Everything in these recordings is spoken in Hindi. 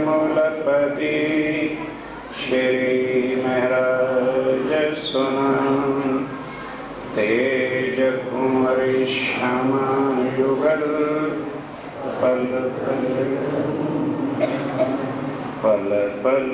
मूलपति श्री महाराज सुना तेज कुंवरी श्यामा युगल पल पल पल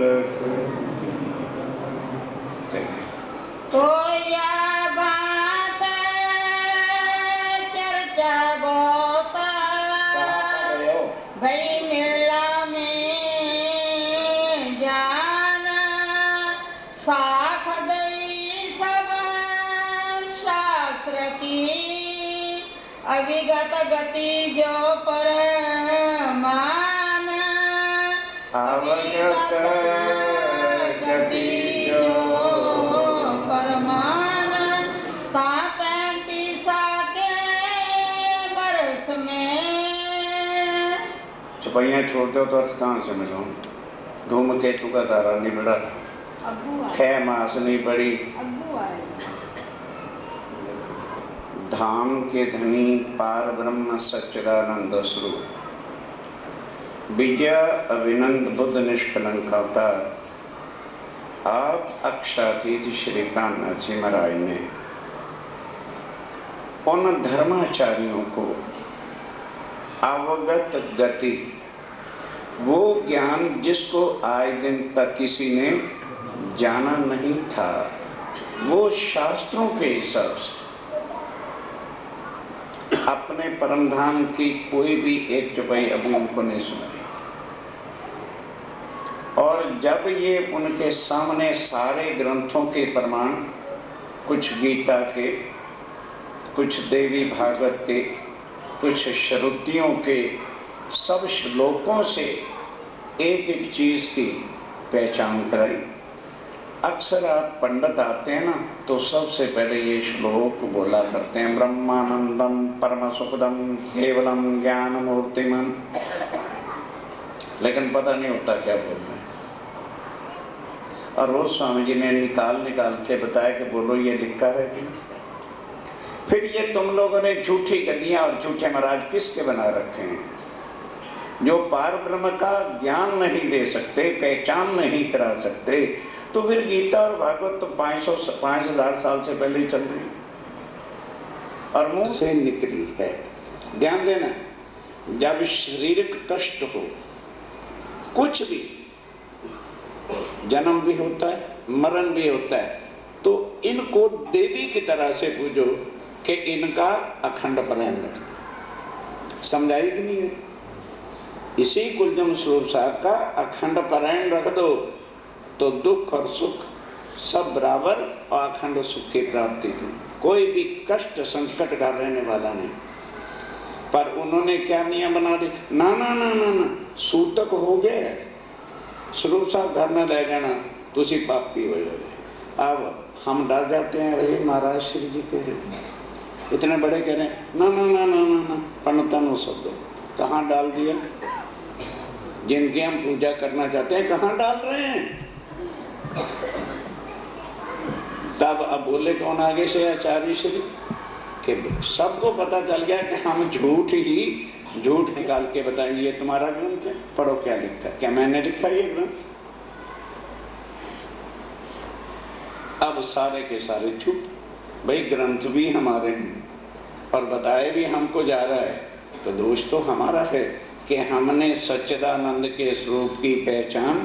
अविगत गति जो परमान अवगत गति जो परमान 35 के बरस में। चपैया छोड़ दो तो अर्थ कहाँ से मिलो। धूमकेतु का तारा नहीं बड़ा, 6 मास नहीं पड़ी। धाम के धनी पार ब्रह्म सच्चिदानंद स्वरूप विजय अभिनंद बुद्ध निष्कलंक अवतार आप अक्षातीत श्री कान्हा जी महाराज ने उन धर्माचार्यों को अवगत गति, वो ज्ञान जिसको आज दिन तक किसी ने जाना नहीं था, वो शास्त्रों के हिसाब से अपने परमधाम की कोई भी एक चौपाई अभी उनको नहीं सुनाई। और जब ये उनके सामने सारे ग्रंथों के प्रमाण, कुछ गीता के, कुछ देवी भागवत के, कुछ श्रुतियों के, सब श्लोकों से एक एक चीज की पहचान कराई। अक्सर आप पंडित आते हैं ना, तो सबसे पहले ये श्लोक बोला करते हैं, ब्रह्मानंदम परम सुखदम केवलम ज्ञान मूर्तिमन, लेकिन पता नहीं होता क्या बोल रहे हैं। और रोज स्वामी जी ने निकाल के बताया कि बोलो ये लिखा है कि। फिर ये तुम लोगों ने झूठी गद्दियां और झूठे महाराज किसके बना रखे हैं, जो पार ब्रह्म का ज्ञान नहीं दे सकते, पहचान नहीं करा सकते। तो फिर गीता और भागवत तो 5,000 साल से पहले ही चल रही और मुंह से निकली है। ध्यान देना, जब शारीरिक कष्ट हो, कुछ भी, जन्म भी होता है, मरण भी होता है, तो इनको देवी की तरह से पूजो कि इनका अखंड प्रेम रहे। समझाई कि नहीं है? इसी कुलजम स्वरूप साहब का अखंड प्रेम रख दो तो दुख और सुख सब बराबर और अखंड सुख की प्राप्ति की, कोई भी कष्ट संकट का रहने वाला नहीं। पर उन्होंने क्या नियम बना दी, ना ना ना ना ना, सूतक हो गए, स्वरूप साहब घर में ले जाना, तुसी पापी हो जाए। अब हम डर जाते हैं, अरे महाराज श्री जी कह रहे, इतने बड़े कह रहे हैं, ना ना ना ना ना ना, पंडितन हो शब्द कहाँ डाल दिया। जिनकी हम पूजा करना चाहते हैं कहाँ डाल रहे हैं। तब अब बोले कौन आगे से, आचार्य श्री, कि सबको पता चल गया कि हम झूठ निकाल के बताएंगे ये तुम्हारा ग्रंथ है, पढ़ो क्या लिखा है। क्या मैंने लिखा ये ग्रंथ? अब सारे के सारे चुप। भाई ग्रंथ भी हमारे हैं और बताए भी हमको जा रहा है, तो दोष तो हमारा है कि हमने सच्चिदानंद के स्वरूप की पहचान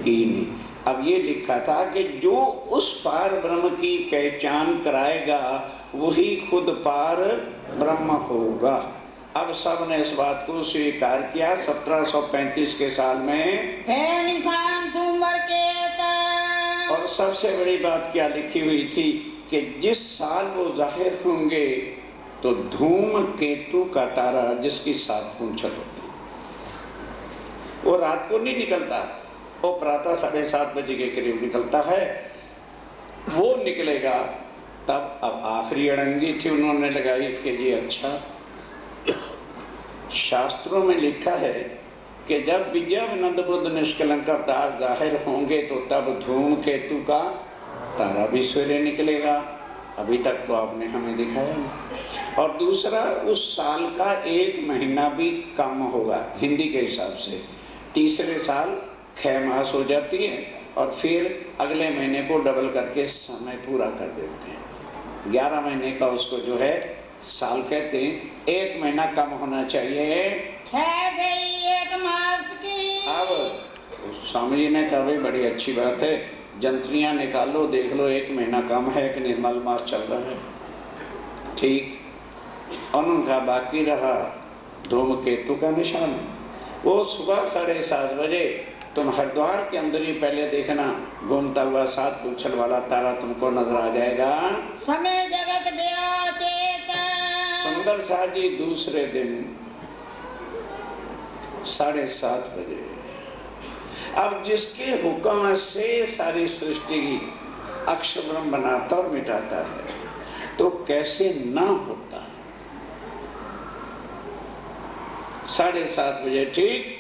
की नहीं। अब ये लिखा था कि जो उस पार ब्रह्म की पहचान कराएगा वही खुद पार ब्रह्म होगा। अब सब ने इस बात को स्वीकार किया। 1735 के साल में और सबसे बड़ी बात क्या लिखी हुई थी कि जिस साल वो जाहिर होंगे तो धूमकेतु का तारा जिसकी 7 पूंछल होती, वो रात को नहीं निकलता, वो प्रातः 7:30 बजे के करीब निकलता है। वो निकलेगा तब। अब आखिरी अड़ंगी थी उन्होंने लगाई कि जी अच्छा, शास्त्रों में लिखा है कि जब विजयानंद बुद्ध निष्कलंक अवतार जाहिर होंगे तो तब धूमकेतु का तारा भी सवेरे निकलेगा। अभी तक तो आपने हमें दिखाया नहीं। और दूसरा, उस साल का 1 महीना भी कम होगा हिंदी के हिसाब से, तीसरे साल 6 मास हो जाती है और फिर अगले महीने को डबल करके समय पूरा कर देते हैं। 11 महीने का उसको जो है साल कहते हैं। 1 महीना कम होना चाहिए। है गई 1 मास की। अब स्वामी जी ने कहा भाई बड़ी अच्छी बात है, जंत्रियां निकालो देख लो 1 महीना कम है कि निर्मल मास चल रहा है। ठीक। उनका बाकी रहा धूमकेतु का निशान। वो सुबह 7:30 बजे तुम हरिद्वार के अंदर ही पहले देखना, घूमता हुआ 7 पूंछल वाला तारा तुमको नजर आ जाएगा। समय जगत व्याचेत। सुंदर शाह जी दूसरे दिन 7:30 बजे, अब जिसके हुक्म से सारी सृष्टि की अक्षर ब्रह्म बनाता और मिटाता है, तो कैसे ना होता। 7:30 बजे ठीक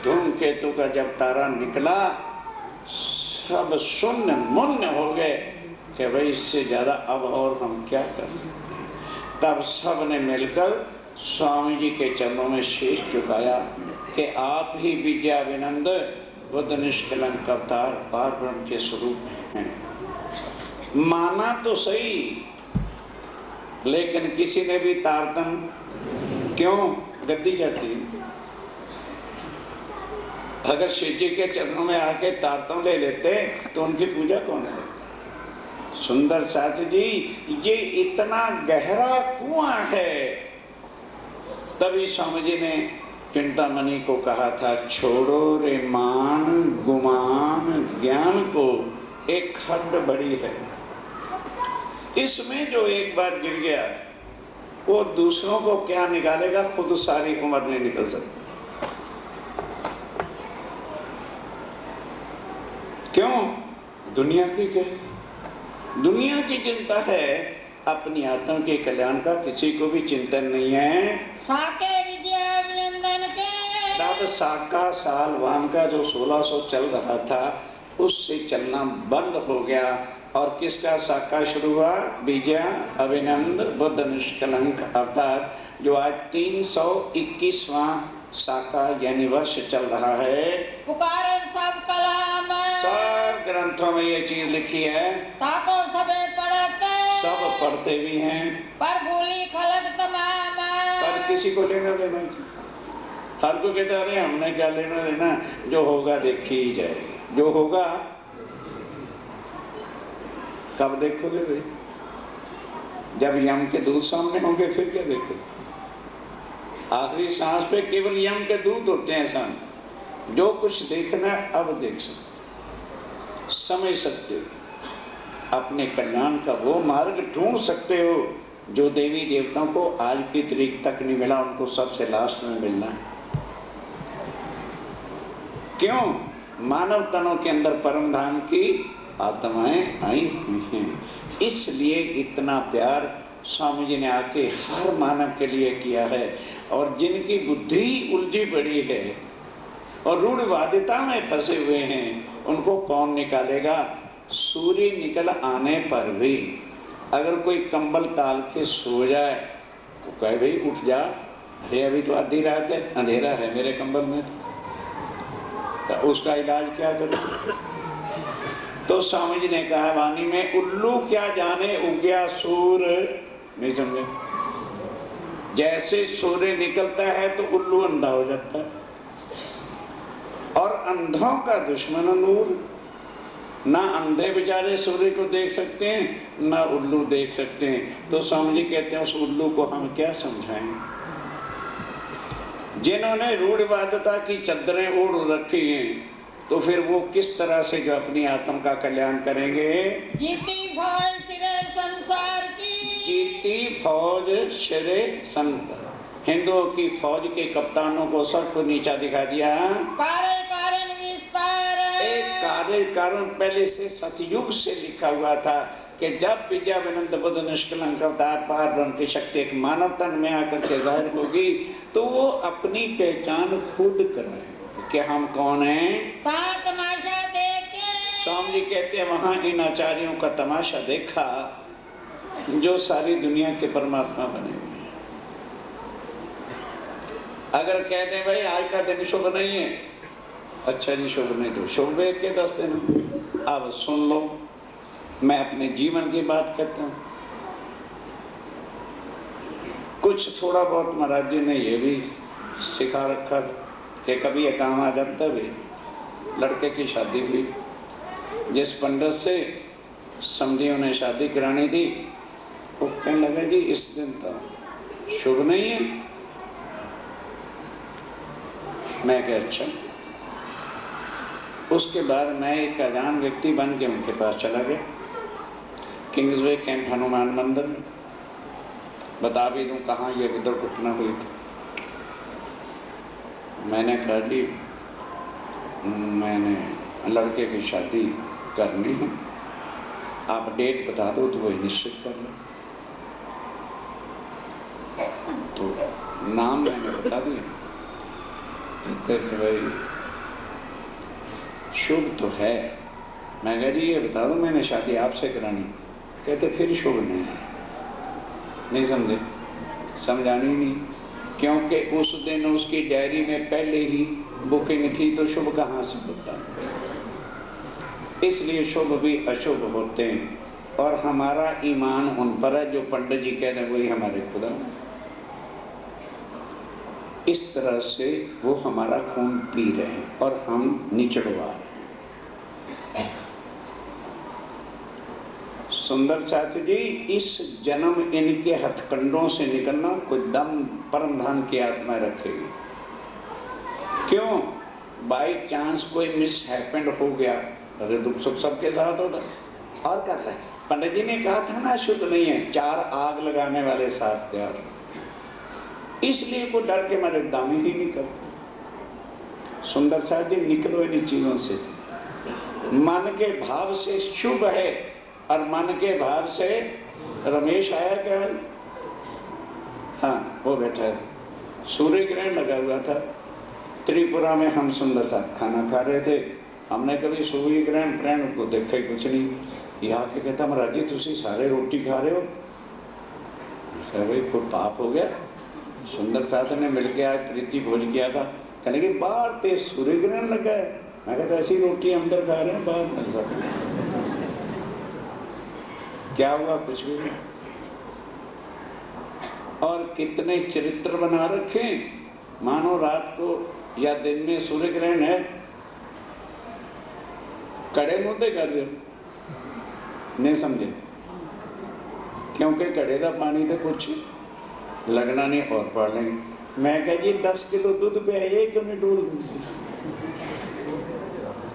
धूमकेतु का जब तारा निकला, सब शून्य मुन्य हो गए कि भाई इससे ज्यादा अब और हम क्या कर सकते। तब सब ने मिलकर स्वामी जी के चरणों में शीश झुकाया कि आप ही विद्या विनंद बुद्ध निष्कलंक अवतार पार ब्रह्म के स्वरूप हैं। माना तो सही, लेकिन किसी ने भी तारतम क्यों गद्दी जाती। अगर शिव जी के चरणों में आके तारतम ले लेते तो उनकी पूजा कौन है। सुंदर साथ जी, ये इतना गहरा कुआं है। तभी स्वामी जी ने चिंतामणि को कहा था, छोड़ो रे मान गुमान ज्ञान को, एक खड्ड बड़ी है। इसमें जो एक बार गिर गया वो दूसरों को क्या निकालेगा, खुद सारी उम्र नहीं निकल सकती। क्यों? दुनिया की क्या, दुनिया की चिंता है, अपनी आत्मा के कल्याण का किसी को भी चिंतन नहीं है। साके विद्या विनंदन के तब साका साल वान का जो 1600 चल रहा था, उससे चलना बंद हो गया। और किसका साका शुरू हुआ? विजया अभिनंद बुद्ध निष्कलंक अवतार, जो आज 321वां साका यानी वर्ष चल रहा है। पुकारे सब कलाम, सब ग्रंथों में ये चीज लिखी है, ताको सबे पढ़ते, सब पढ़ते भी हैं, पर भूली खलक तमाम, पर किसी को लेना देना नहीं। हर को कहता है हमने क्या लेना देना, जो होगा देखी ही जाएगी। जो होगा कब देखोगे भाई? जब यम के दूत सामने होंगे फिर क्या देखोगे? आखिरी सांस पे केवल यम के दूत होते हैं सामने। जो कुछ देखना है अब देख सकते, समझ सकते हो, अपने कल्याण का वो मार्ग ढूंढ सकते हो जो देवी देवताओं को आज की तारीख तक नहीं मिला, उनको सबसे लास्ट में मिलना है। क्यों? मानव तनों के अंदर परम धाम की आत्माएं आई हुई हैं। इसलिए इतना प्यार स्वामी जी ने आके हर मानव के लिए किया है। और जिनकी बुद्धि उलझी पड़ी है और रूढ़वादिता में फंसे हुए हैं, उनको कौन निकालेगा? सूर्य निकल आने पर भी अगर कोई कंबल ताल के सो जाए तो कहे भाई उठ जा, अरे अभी तो आधी रात है, अंधेरा है मेरे कंबल में, तो उसका इलाज क्या करें? तो स्वामी जी ने कहा वाणी में, उल्लू क्या जाने उगया सूर्य। नहीं समझे? जैसे सूर्य निकलता है तो उल्लू अंधा हो जाता है, और अंधों का दुश्मन नूर। ना अंधे बेचारे सूर्य को देख सकते हैं, ना उल्लू देख सकते हैं। तो स्वामी जी कहते हैं उस उल्लू को हम क्या समझाएं? जिन्होंने रूढ़वादिता की चद्दरें ओढ़ रखी हैं, तो फिर वो किस तरह से जो अपनी आत्मा का कल्याण करेंगे? जीती फौज सिरे संसार की, जीती फौज सिरे संत। हिंदुओं की फौज के कप्तानों को सबको नीचा दिखा दिया। कार्य कारण विस्तार, एक कार्य कारण पहले से सतयुग से लिखा हुआ था कि जब विद्या विनंद बुद्ध निष्कलंक अवतार पार ब्रह्म की शक्ति एक मानव तन में आकर के जाहिर होगी, तो वो अपनी पहचान खुद करें कि हम कौन हैं। तमाशा देखे, स्वामी जी कहते हैं वहां इन आचार्यों का तमाशा देखा जो सारी दुनिया के परमात्मा बने हुए हैं। अगर कह दें भाई आज का दिन शुभ नहीं है, अच्छा जी शुभ नहीं तो शुभ वेख के 10 देना। अब सुन लो, मैं अपने जीवन की बात करता हूँ। कुछ थोड़ा बहुत महाराज जी ने ये भी सिखा रखा कि कभी ये काम आ जाता भी। लड़के की शादी हुई, जिस पंडित से समझी उन्हें शादी करानी थी, वो कहने लगा जी इस दिन तो शुभ नहीं है। मैं कहा अच्छा। उसके बाद मैं एक अजान व्यक्ति बन के उनके पास चला गया, किंग्सवे कैंप हनुमान मंदिर में। बता भी दूं कहाँ ये इधर घटना हुई थी। मैंने कहा जी मैंने लड़के की शादी करनी है, आप डेट बता दो तो वही निश्चित कर लो। तो नाम मैंने बता दिया। कहते हैं भाई शुभ तो है। मैं कह जी ये बता दो मैंने शादी आपसे करानी। कहते फिर शुभ नहीं है। नहीं समझे? समझानी नहीं, क्योंकि उस दिन उसकी डायरी में पहले ही बुकिंग थी, तो शुभ कहाँ से होता। इसलिए शुभ भी अशुभ होते हैं, और हमारा ईमान उन पर है जो पंडित जी कह रहे हैं वही हमारे खुदा। इस तरह से वो हमारा खून पी रहे हैं और हम निचड़वा रहे हैं। सुंदर साथी जी, इस जन्म इनके हथकंडों से निकलना कोई दम परम धन की आत्मा रखेगी। क्यों? बाई चांस कोई मिस हैपेंड हो गया, अरे दुख सुख सबके साथ होता और कर रहे। पंडित जी ने कहा था ना शुद्ध नहीं है, 4 आग लगाने वाले साथ तैयार। इसलिए को डर के मारे दामी ही नहीं करते। सुंदर साथ जी निकलो इन चीजों से। मन के भाव से शुभ है और मन के भाव से रमेश आया क्या? हाँ वो बैठा है। सूर्य ग्रहण लगा हुआ था त्रिपुरा में। हम सुंदर साथ खाना खा रहे थे। हमने कभी सूर्य ग्रहण ग्रहण को देखा कुछ नहीं। यहाँ के कहता महाराज जी तुसी सारे रोटी खा रहे हो। भाई कोई पाप हो गया? सुंदर साथ ने मिलके आज प्रीति भोज किया था। कहने के बाहर ते सूर्य ग्रहण लगा है। मैं कहता ऐसी रोटी अंदर खा रहे हैं बाहर नहीं सकते। क्या हुआ? कुछ भी नहीं। और कितने चरित्र बना रखे, मानो रात को या दिन में सूर्य ग्रहण है, कड़े मुद्दे कर रहे हो। नहीं समझे? क्योंकि कड़े का पानी तो कुछ लगना नहीं और पढ़ लेंगे। मैं कह जी 10 किलो दूध पे है ये क्यों नहीं डूल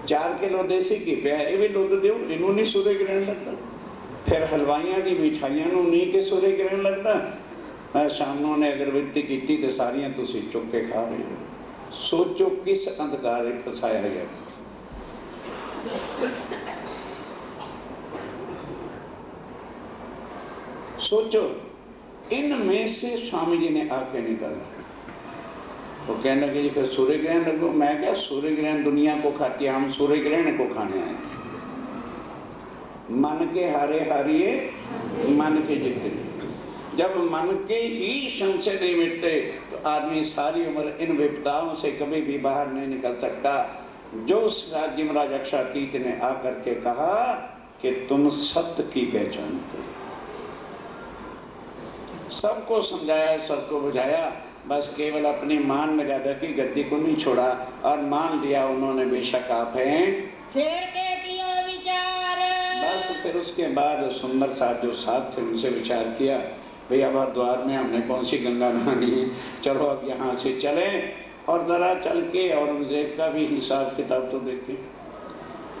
4 किलो देसी घी पे है भी दूध दो इन्हों नहीं सूर्य ग्रहण लगता। फिर हलवाइयां की मिठाइयां नहीं के सूर्य ग्रहण लगता। शामों ने अगरबत्ती की तो सारियां तुसी चुक के खा रहे हो। सोचो किस अंधकार में फसाया गया। सोचो इनमें से स्वामी जी ने आके निकाला। वो कहने लगे जी फिर सूर्य ग्रहण लगो। मैं क्या सूर्य ग्रहण दुनिया को खाती है, हम सूर्य ग्रहण को खाने आए। मन के हारे हारिए मन के जीते। जब मन के ही संशय नहीं मिटते तो आदमी सारी उम्र इन विपदाओं से कभी भी बाहर नहीं निकल सकता। जो उस राज्य महाराज अक्षातीत ने आकर के कहा कि तुम सत्य की पहचान करो। सबको समझाया, सबको बुझाया, बस केवल अपनी मान मर्यादा की गद्दी को नहीं छोड़ा और मान लिया उन्होंने बेशक आप हैं। फिर के किया विचार। बस फिर उसके बाद सुंदर साथ जो साथ थे उनसे विचार किया, भाई अब हरिद्वार में हमने कौन सी गंगा नहानी, चलो अब यहाँ से चले और जरा चल के औरंगजेब का भी हिसाब किताब तो देखें।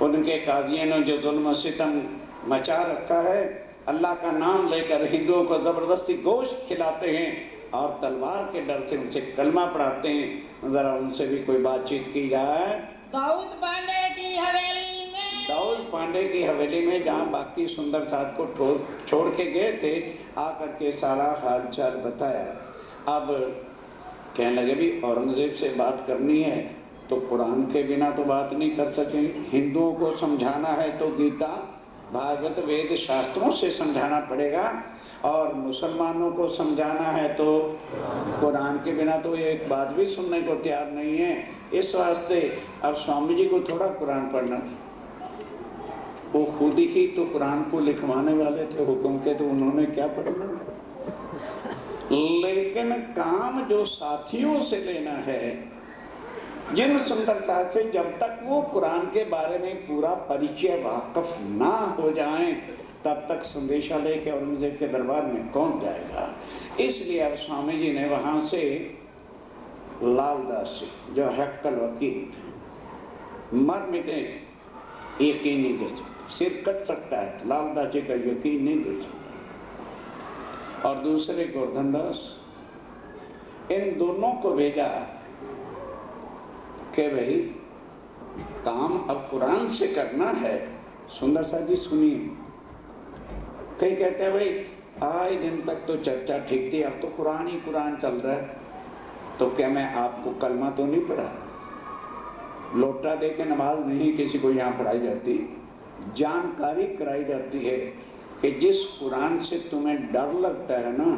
उनके काजियों ने जो जुल्म सितम मचा रखा है, अल्लाह का नाम लेकर हिंदुओं को जबरदस्ती गोश्त खिलाते हैं और तलवार के डर से उनसे कलमा पढ़ाते हैं। जरा उनसे भी कोई बातचीत की जाए। दाऊद पांडे की हवेली में, दाऊद पांडे की हवेली में जहाँ बाकी सुंदर साथ को छोड़ के गए थे, आकर के सारा हाल चाल बताया। अब कहने लगे भी औरंगजेब से बात करनी है तो कुरान के बिना तो बात नहीं कर सके। हिंदुओं को समझाना है तो गीता भागवत वेद शास्त्रों से समझाना पड़ेगा और मुसलमानों को समझाना है तो कुरान के बिना तो ये एक बात भी सुनने को तैयार नहीं है। इस वास्ते अब स्वामी जी को थोड़ा कुरान पढ़ना था, वो खुद ही तो कुरान को लिखवाने वाले थे हुक्म के, तो उन्होंने क्या पढ़ना। लेकिन काम जो साथियों से लेना है, जिन सुंदरता से जब तक वो कुरान के बारे में पूरा परिचय वाकफ ना हो जाएं, तब तक संदेशा लेके औरंगजेब के दरबार में कौन जाएगा। इसलिए अब स्वामी जी ने वहां से लालदास जी जो हक्कल वकील थे, मर मिटे यकीन नहीं दे सकते, सिर कट सकता है, लालदास जी का यकीन नहीं दे सकता, और दूसरे गोवर्धन दास, इन दोनों को भेजा कि भाई काम अब कुरान से करना है। सुंदर सा जी सुनिए, कई कहते हैं भाई आज दिन तक तो चर्चा ठीक थी, अब तो कुरान ही कुरान चल रहा है, तो क्या मैं आपको कलमा तो नहीं पढ़ा, लोटा दे के नमाज नहीं किसी को यहाँ पढ़ाई जाती, जानकारी कराई जाती है कि जिस कुरान से तुम्हें डर लगता है ना,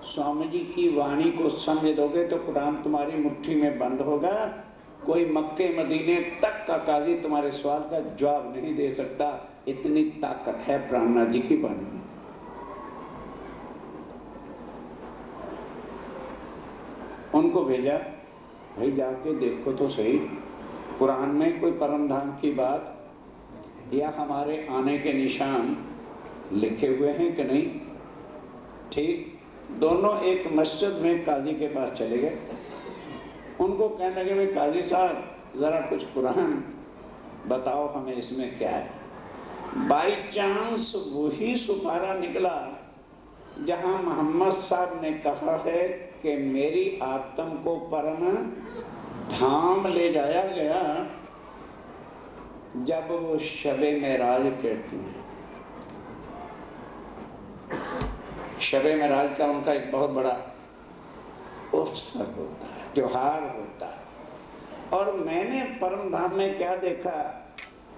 स्वामी जी की वाणी को समझ दोगे तो कुरान तुम्हारी मुट्ठी में बंद होगा, कोई मक्के मदीने तक का काजी तुम्हारे सवाल का जवाब नहीं दे सकता, इतनी ताकत है प्राणनाथ जी की वाणी में। उनको भेजा, भाई जाके देखो तो सही कुरान में कोई परम धाम की बात या हमारे आने के निशान लिखे हुए हैं कि नहीं। ठीक, दोनों एक मस्जिद में काजी के पास चले गए, उनको कहने लगे भाई काजी साहब जरा कुछ कुरान बताओ हमें, इसमें क्या है। बाई चांस वही सुपारा निकला जहां मोहम्मद साहब ने कहा है कि मेरी आत्म को परम धाम ले जाया गया जब वो शबे मेराज कहते हैं। शबे मेराज का उनका एक बहुत बड़ा उत्सव होता है, त्योहार होता है। और मैंने परम धाम में क्या देखा,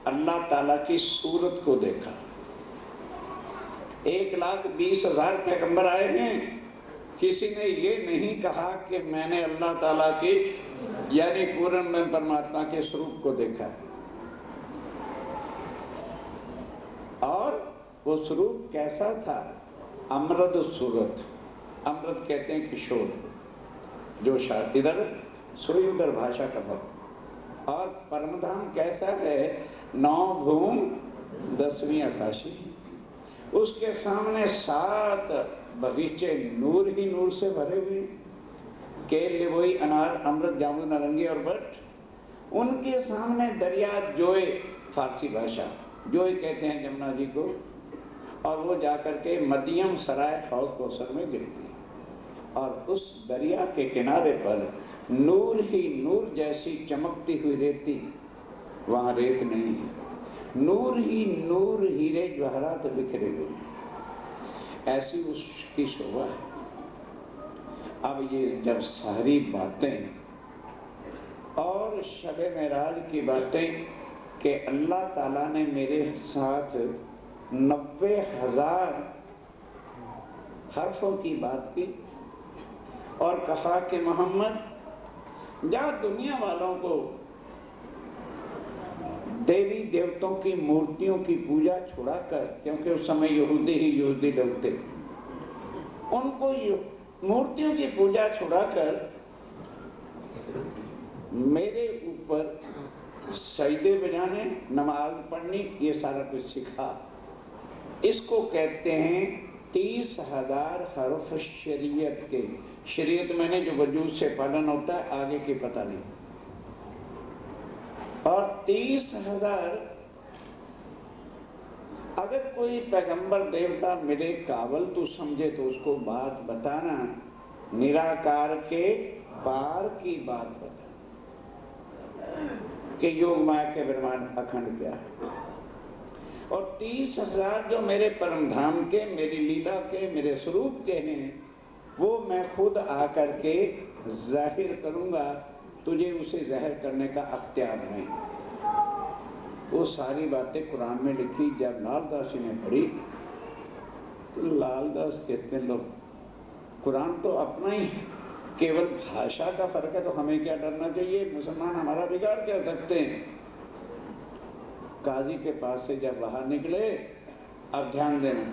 अल्लाह ताला की सूरत को देखा। 1,20,000 पैगंबर आए हैं, किसी ने ये नहीं कहा कि मैंने अल्लाह ताला की यानी पूर्ण में परमात्मा के स्वरूप को देखा। और वो स्वरूप कैसा था, अमृत सूरत, अमृत कहते हैं किशोर, जो शायद इधर सोई उधर भाषा का भक्त। और परमधाम कैसा है, 9 भूम 10वीं आकाशी, उसके सामने 7 बगीचे नूर ही नूर से भरे हुए, केले वही अनार अमृत जामुन नारंगी और बट। उनके सामने दरिया जोए, फारसी भाषा जोए कहते हैं जमुना जी को, और वो जाकर के मदियम सराय हौज कौसर में गिरती है। और उस दरिया के किनारे पर नूर ही नूर जैसी चमकती हुई रेती, वहां रेत नहीं है, नूर ही नूर हीरे जवाहरात बिखरे हुए हैं, ऐसी उसकी शोभा है। अब ये जब सारी बातें और शबे मेराज की बातें कि अल्लाह ताला ने मेरे साथ 90,000 हर्फों की बात की और कहा कि मोहम्मद जा दुनिया वालों को देवी देवताओं की मूर्तियों की पूजा छुड़ाकर, क्योंकि उस समय यहूदी ही यहूदी लोग थे, उनको मूर्तियों की पूजा छुड़ाकर मेरे ऊपर सजदे बजाने, नमाज पढ़नी, ये सारा कुछ सिखा। इसको कहते हैं 30,000 हर्फ शरीयत के। शरीयत मैंने जो वजूद से पालन होता है, आगे की पता नहीं। और 30,000 अगर कोई पैगंबर देवता मेरे काबल तू समझे तो उसको बात बताना, निराकार के पार की बात बता कि योग माया के ब्रह्मांड अखंड क्या है। और 30,000 जो मेरे परम धाम के, मेरी लीला के, मेरे स्वरूप के हैं, वो मैं खुद आकर के जाहिर करूंगा, तुझे उसे जाहिर करने का अख्तियार नहीं। वो सारी बातें कुरान में लिखी। जब लालदास जी ने पढ़ी तो लालदास कहते हैं, लोग कुरान तो अपना ही है, केवल भाषा का फर्क है तो हमें क्या डरना चाहिए? मुसलमान हमारा बिगाड़ क्या सकते हैं? काजी के पास से जब बाहर निकले, अब ध्यान देना,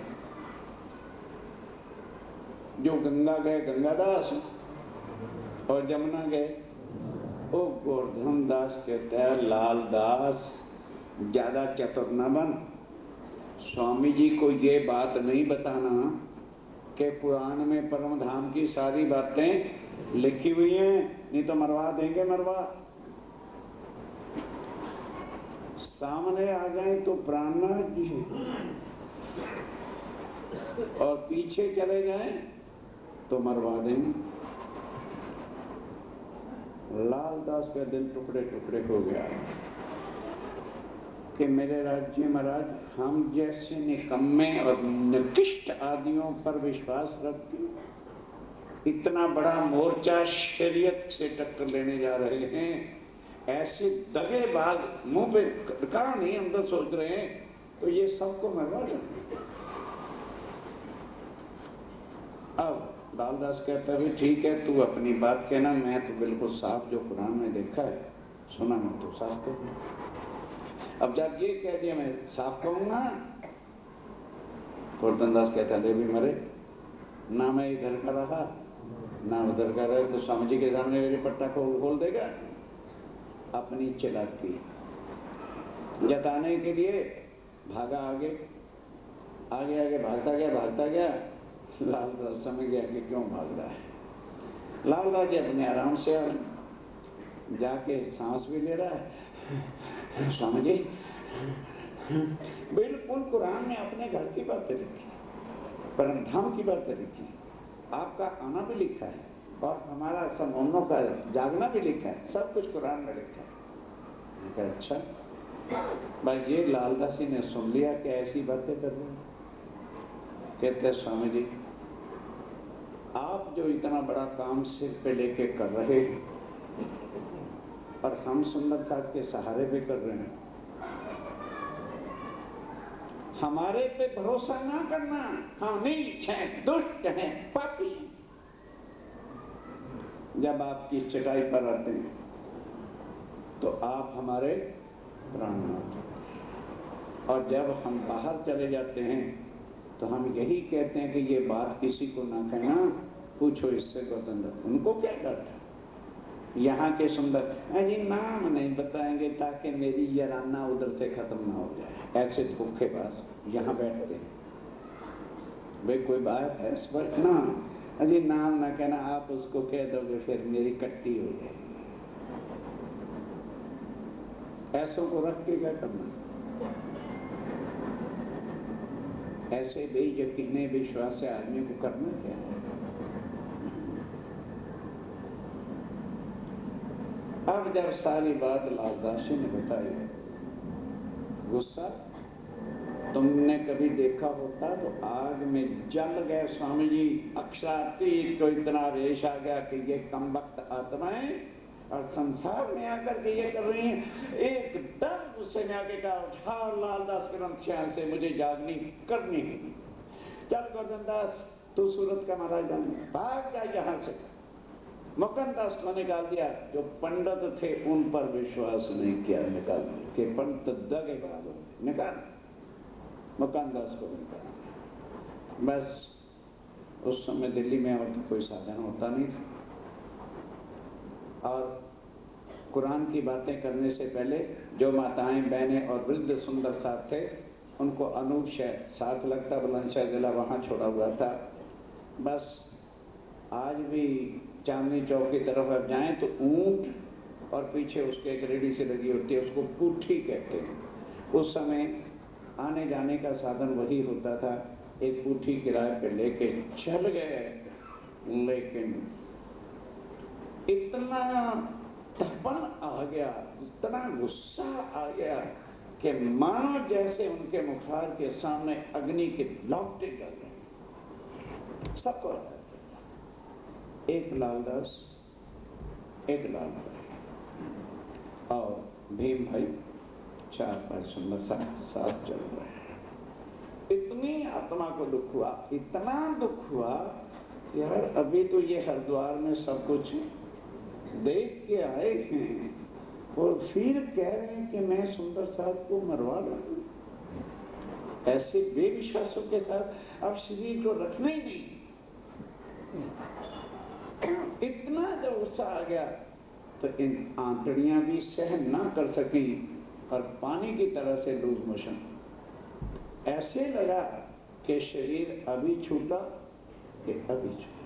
जो गंगा गए गंगादास और जमुना गए ओ गोवर्धन दास। कहते हैं लाल दास ज्यादा चतुर न बन, स्वामी जी को ये बात नहीं बताना कि पुराण में परम धाम की सारी बातें लिखी हुई हैं, नहीं तो मरवा देंगे मरवा। सामने आ जाए तो प्राणनाथ जी और पीछे चले जाएं तो मरवा देंगे। लालदास का दिल टुकड़े टुकड़े हो गया कि मेरे राज्य महाराज हम जैसे निकम्मे और निकृष्ट आदियों पर विश्वास रखते इतना बड़ा मोर्चा शरीयत से टक्कर लेने जा रहे हैं, ऐसे दगेबाज मुंह पे कहा नहीं अंदर सोच रहे हैं, तो ये सबको मरवा देंगे। अब लालदास कहता है ठीक है तू अपनी बात कहना, मैं तो बिल्कुल साफ जो कुरान में देखा है सुना मैं तो साफ कहूंगा। अब जब ये कह दिया मैं साफ कहूंगा, गोवर्धन दास कहता ले भी मरे ना, मैं इधर का रहा ना उधर का रहा, तो स्वामी जी के सामने मेरे पट्टा खोल देगा। अपनी चालाकी जताने के लिए भागा आगे आगे आगे भागता गया। लालदास समझ गया कि क्यों भाग रहा है। लालदास जी अपने आराम से जाके सांस भी ले रहा है। स्वामी जी बिल्कुल कुरान में अपने घर की बातें लिखी, परम धाम की बातें लिखी, आपका आना भी लिखा है और हमारा समोनों का जागना भी लिखा है, सब कुछ कुरान में लिखा है। अच्छा भाई ये लालदास जी ने सुन लिया कि ऐसी बातें कर रहे हैं। कहते स्वामी जी आप जो इतना बड़ा काम सिर पे लेके कर रहे हैं और हम सुंदर साहब के सहारे पे कर रहे हैं, हमारे पे भरोसा ना करना, हम नीच हैं, दुष्ट हैं, पापी हैं। जब आपकी चटाई पर आते हैं तो आप हमारे प्राणनाथ, और जब हम बाहर चले जाते हैं तो हम यही कहते हैं कि ये बात किसी को ना कहना, पूछो इससे गोवर्धन दास उनको क्या डर था। यहाँ के सुंदर जी नाम नहीं बताएंगे ताकि मेरी यराना उधर से खत्म ना हो जाए, ऐसे धोखेबाज यहाँ बैठते हैं। भाई कोई बात है इस पर ना, अजी नाम ना कहना, आप उसको कह दोगे फिर मेरी कट्टी हो जाएगी। ऐसों को रख के क्या करना, ऐसे बेयकीने विश्वास से आदमी को करना क्या है। अब जब सारी बात लालदास जी ने बताई, गुस्सा तुमने कभी देखा होता तो आग में जल गए स्वामी जी। अक्षरातीत को इतना रेश आ गया कि ये कमबख्त आत्माएं और संसार में आकर के ये कर रही हैं। एकदम गुस्से में आके कहा उठा लालदास ग्रंथियां से मुझे जागनी करनी है, चल गोवर्धन दास तू सूरत का महाराज बन, भाग जा यहाँ से। मुकुंद दास को निकाल दिया, जो पंडित थे उन पर विश्वास नहीं किया, निकाल दिया कि पंडित दगेबाज, निकाल मुकुंद दास को निकाल। बस उस समय दिल्ली में और तो कोई साधन होता नहीं था, और कुरान की बातें करने से पहले जो माताएं बहनें और वृद्ध सुंदर साथ थे उनको अनूप शहर साथ लगता बुलंदशहर जिला वहाँ छोड़ा हुआ था। बस आज भी चांदनी चौक की तरफ आप जाएं तो ऊंट और पीछे उसके एक रेडी से लगी होती है, उसको पूठी कहते हैं। उस समय आने जाने का साधन वही होता था, एक पूठी किराए पे लेके चल गए। लेकिन इतना तपन आ गया, इतना गुस्सा आ गया कि मानो जैसे उनके मुखार के सामने अग्नि के लौटे जल गए। सबको एक लालदास, एक लाल भाई और भीम भाई, 4-5 सुंदर साथ चल रहे हैं। इतनी आत्मा को दुख हुआ, इतना दुख हुआ यार अभी तो ये हरिद्वार में सब कुछ देख के आए हैं और फिर कह रहे हैं कि मैं सुंदर साहब को मरवा लूं। ऐसे बेविश्वासों के साथ अब शरीर को रखना ही नहीं। इतना जब गुस्सा आ गया तो इन आंतड़ियां भी सहन ना कर सकी और पानी की तरह से लूज मोशन। ऐसे लगा कि शरीर अभी छूटा कि अभी छूटा।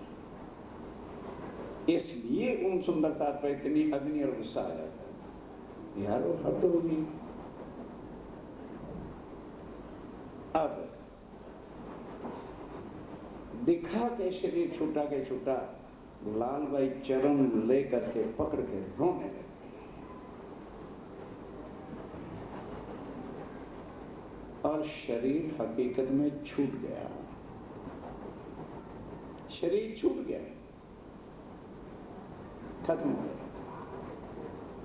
इसलिए उन सुंदरता पर इतनी अग्नि और गुस्सा आ जाता है। यार वो हद होगी। अब दिखा के शरीर छूटा के छूटा, लाल भाई चरण लेकर के पकड़ के रोने लगे। और शरीर हकीकत में छूट गया। शरीर छूट गया, खत्म हो गया।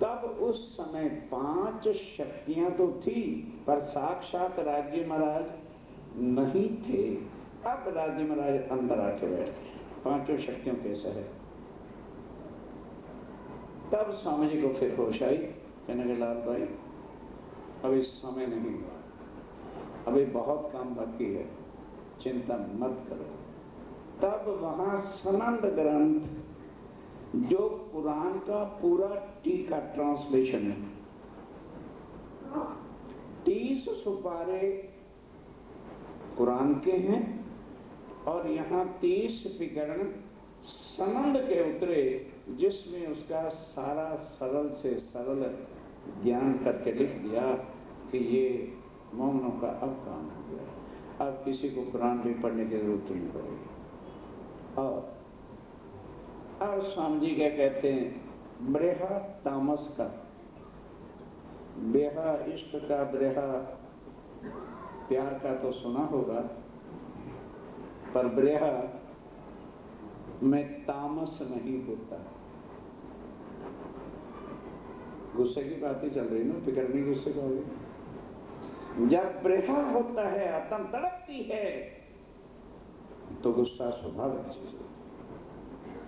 तब उस समय 5 शक्तियां तो थी पर साक्षात राज्य महाराज नहीं थे। अब राज्य महाराज अंदर आके बैठे 5 शक्तियों के सह। तब स्वामी जी को फिर होश आई, कहने के लाल भाई अभी समय नहीं हुआ, अभी बहुत काम बाकी है, चिंता मत करो। तब वहां सनंद ग्रंथ जो कुरान का पूरा टीका ट्रांसलेशन है, 30 सुपारे कुरान के हैं और यहाँ 30 विकरण सनंद के उतरे, जिसमें उसका सारा सरल से सरल ज्ञान करके लिख दिया कि ये मोमनों का अब काम हो गया। अब किसी को कुरान भी पढ़ने की जरूरत नहीं पड़ेगी। और अब स्वामी जी क्या कहते हैं, ब्रेहा तामस का, बेहा इश्क का, ब्रेहा प्यार का तो सुना होगा, पर ब्रेहा में तामस नहीं होता। गुस्से की बात ही चल रही ना, फिक्र नहीं गुस्से का होगी। जब ब्रेहा होता है, आत्म तड़पती है, तो गुस्सा स्वाभाविक चीज है।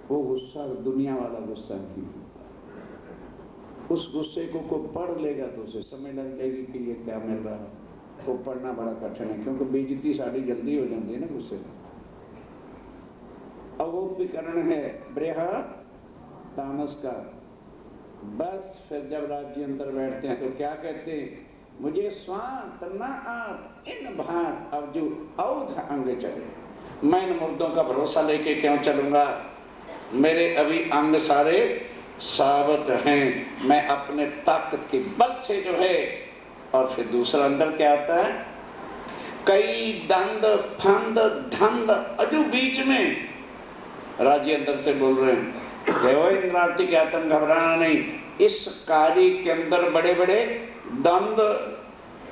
वो गुस्सा दुनिया वाला गुस्सा नहीं। उस गुस्से को कोई पढ़ लेगा तो उसे समझ लग जाएगी कि ये क्या मिल रहा है। वो पढ़ना बड़ा कठिन है, क्योंकि बेइज्जती साड़ी जल्दी हो जाती है ना गुस्से में। अब वो विकरण है ब्रेहा तामस का। बस फिर जब राज्य अंदर बैठते हैं तो क्या कहते हैं, मुझे स्वांत न आप इन भात अब जो औध अंग चले। मैं इन मुर्दों का भरोसा लेके क्यों चलूंगा, मेरे अभी अंग सारे सावत हैं। मैं अपने ताकत के बल से जो है। और फिर दूसरा अंदर क्या आता है, कई दंड फंद धंद अजू बीच में राज्य अंदर से बोल रहे हैं, देवो इंद्रावती के आतंक घबराना नहीं। इस कार्य के अंदर बड़े बड़े दंड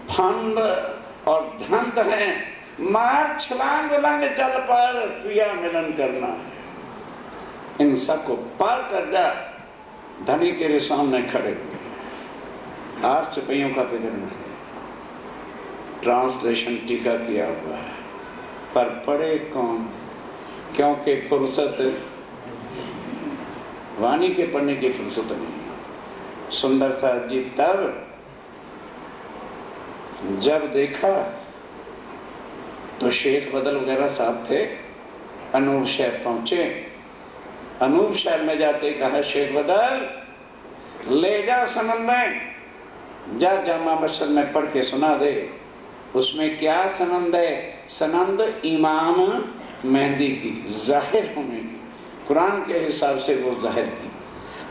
फंद और धंध हैं। मार छलांग उलंग चल पर प्रिया मिलन करना है। इन सबको पार कर जा, धनी तेरे सामने खड़े हुए। 8 रुपयों का विवरण है, ट्रांसलेशन टीका किया हुआ है, पर पढ़े कौन, क्योंकि फुर्सत वाणी के पढ़ने की फुर्सत नहीं। सुंदर साहब जी तब जब देखा तो शेख बदल वगैरह साथ थे। अनूप शहर पहुंचे। अनूप शहर में जाते कहा, शेख बदल ले जा सनंद में, जा जामा मस्जिद में पढ़ के सुना दे। उसमें क्या सनंद है, सनंद इमाम मेहंदी की जाहिर होने की, कुरान के हिसाब से वो जाहिर की।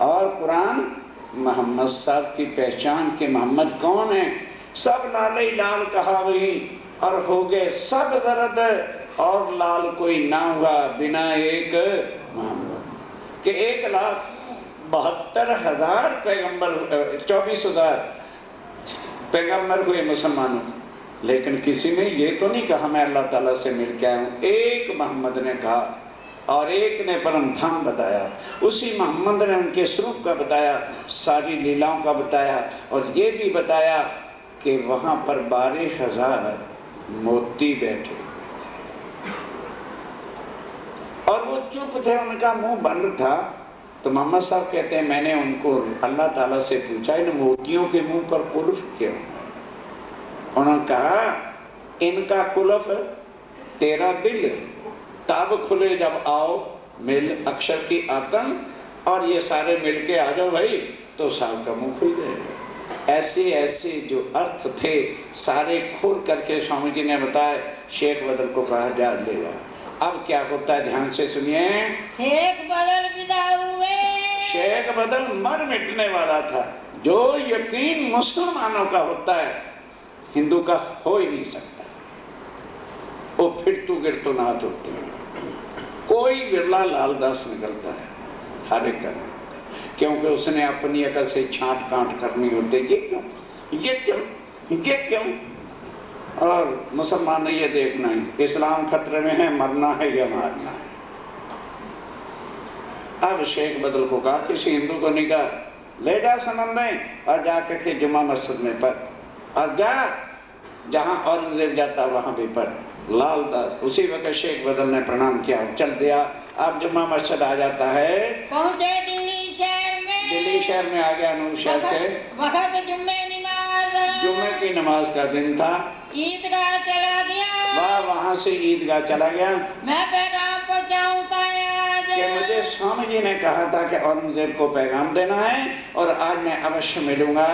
और कुरान मोहम्मद साहब की पहचान के मोहम्मद कौन है, सब लाल ही लाल कहा वही, और हो गए सब दर्द, और लाल कोई ना हुआ बिना एक मोहम्मद के। 1,72,000 पैगंबर, 24,000 पैगंबर हुए मुसलमानों, लेकिन किसी ने ये तो नहीं कहा मैं अल्लाह ताला से मिल के आया हूं। एक मोहम्मद ने कहा, और एक ने परम धाम बताया। उसी मोहम्मद ने उनके स्वरूप का बताया, सारी लीलाओं का बताया, और ये भी बताया कि वहां पर 12,000 मोती बैठे। और वो चुप थे, उनका मुंह बंद था। तो मोहम्मद साहब कहते हैं मैंने उनको अल्लाह ताला से पूछा इन मोतियों के मुंह पर कुल्फ क्यों? उन्होंने कहा इनका कुल्फ तेरा दिल, तब खुले जब आओ मिल अक्षर की आतन, और ये सारे मिलके आ जाओ भाई तो साहब का मुंह खुल जाएगा। ऐसे ऐसे जो अर्थ थे सारे खोल करके स्वामी जी ने बताया। शेख बदल को कहा जा लेगा। अब क्या होता है ध्यान से सुनिए। शेख बदल विदा हुए। शेख बदल मर मिटने वाला था। जो यकीन मुसलमानों का होता है हिंदू का हो ही नहीं सकता। वो फिर तू गिरतो नाथ होते हैं। कोई बिरला लालदास निकलता है हर एक का, क्योंकि उसने अपनी अकल से छांट कांट करनी होती है। ये क्यों, ये क्यों, ये क्यों? और मुसलमान ने ये देखना है इस्लाम खतरे में है, मरना है या मारना है। अब शेख बदल को कहा किसी हिंदू को नहीं कहा ले जा सनम में और जाकर के जुमा मस्जिद में पढ़, और जा जहां औरंगजेब जाता वहां भी पढ़। लालदास उसी वक्त शेख बदल ने प्रणाम किया, चल दिया। अब जुम्मा मस्जिद आ जाता है, पहुंचे दिल्ली शहर में। दिल्ली शहर में आ गया नूर शहर से। वक्त जुम्मे नमाज, जुम्मे की नमाज का दिन था। ईदगाह चला गया। वह वहां से ईदगाह चला गया। मैं पैगाम पहुंचाऊं आज कि मुझे स्वामी जी ने कहा था कि औरंगजेब को पैगाम देना है और आज मैं अवश्य मिलूंगा।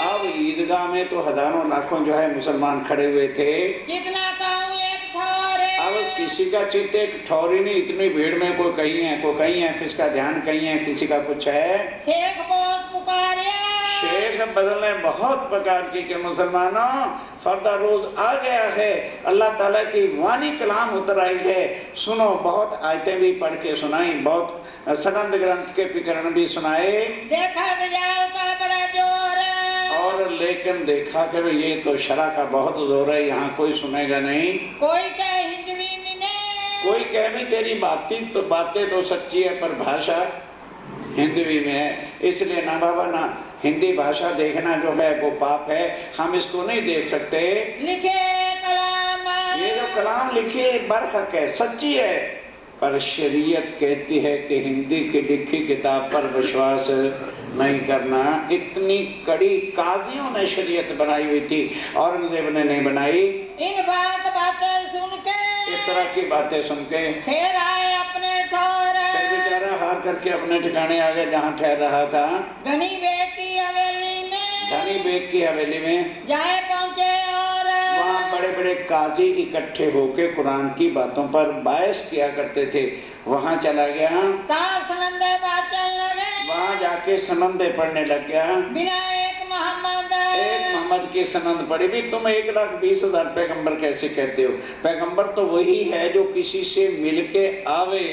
अब ईदगाह में तो हजारों लाखों जो है मुसलमान खड़े हुए थे। जितना कहूं एक ठौर है। अब किसी का चित्त एक ठौर ही नहीं, इतनी भीड़ में कोई कहीं है कोई कहीं है, किसका ध्यान कहीं है, किसी का कुछ है। शेख बहुत पुकारे। शेख बदल ने बहुत प्रकार की कि मुसलमानों फर्दा रोज आ गया है, अल्लाह ताला की वाणी कलाम उतर आई है, सुनो। बहुत आयतें भी पढ़ के सुनाई, बहुत सनंद ग्रंथ के विकरण भी सुनाए। देखा गजाओ का बड़ा जोर है। और लेकिन देखा कि ये तो शरा का बहुत जोर है, यहाँ कोई सुनेगा नहीं। कोई कहे हिंदवी ने, कोई कहे भी तेरी बातें तो सच्ची है पर भाषा हिंदवी में है, इसलिए ना बाबा ना हिंदी भाषा देखना जो है वो पाप है, हम इसको नहीं देख सकते। लिखे कलाम, ये जो कलाम लिखी बरहक है, सच्ची है, पर शरीयत कहती है कि हिंदी की लिखी किताब पर विश्वास नहीं करना। इतनी कड़ी काजियों ने शरीयत बनाई हुई थी, औरंगजेब ने नहीं बनाई। इन बातें सुन के, इस तरह की बातें सुन के फिर आए अपने ठौर। फिर बेचारा हार करके अपने ठिकाने आ गया जहाँ ठहर रहा था। धनी बेग की हवेली में, धनी बेग की हवेली में जाए पहुंचे और वहाँ बड़े बड़े काजी इकट्ठे होके कुरान की बातों पर बहस किया करते थे। वहाँ चला गया, सनंदे बात चलने लगे। वहाँ जाके सनंदे पढ़ने लग गया। बिना एक मोहम्मद की सनंद पढ़ी भी। तुम 1,20,000 पैगंबर कैसे कहते हो? पैगंबर तो वही है जो किसी से मिलके आवे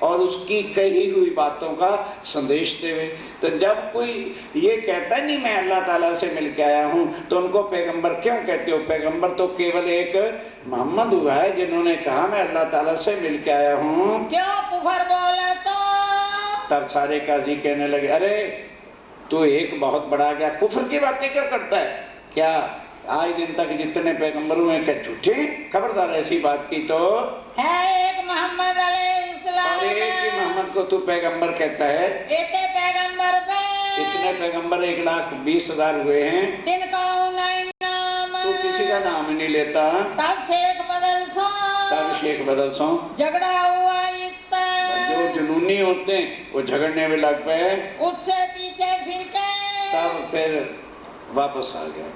और उसकी कही हुई बातों का संदेश देवे। तो जब कोई ये कहता नहीं मैं अल्लाह ताला से मिलके आया हूँ, तो उनको पैगंबर क्यों कहते हो? पैगंबर तो केवल एक मोहम्मद हुआ है जिन्होंने कहा मैं अल्लाह ताला से मिलके आया हूँ। क्यों कुफर बोला? तो तब सारे काजी कहने लगे अरे तू एक बहुत बड़ा गया, कुफर की बातें क्यों करता है? क्या आज दिन तक जितने पैगंबर हुए क्या झूठे? खबरदार ऐसी बात की तो है एक मोहम्मद अलैहिस्सलाम, एक ही मोहम्मद को तू पैगंबर कहता है। इतने पैगंबर पे इतने पैगंबर 1,20,000 हुए हैं, तिनका नहीं नाम, तू किसी का नाम ही नहीं लेता। तब शेख बदल सो झगड़ा हुआ। इतना जो जुनूनी होते हैं वो झगड़ने में लग पे, उससे पीछे फिर के तब फिर वापस आ गया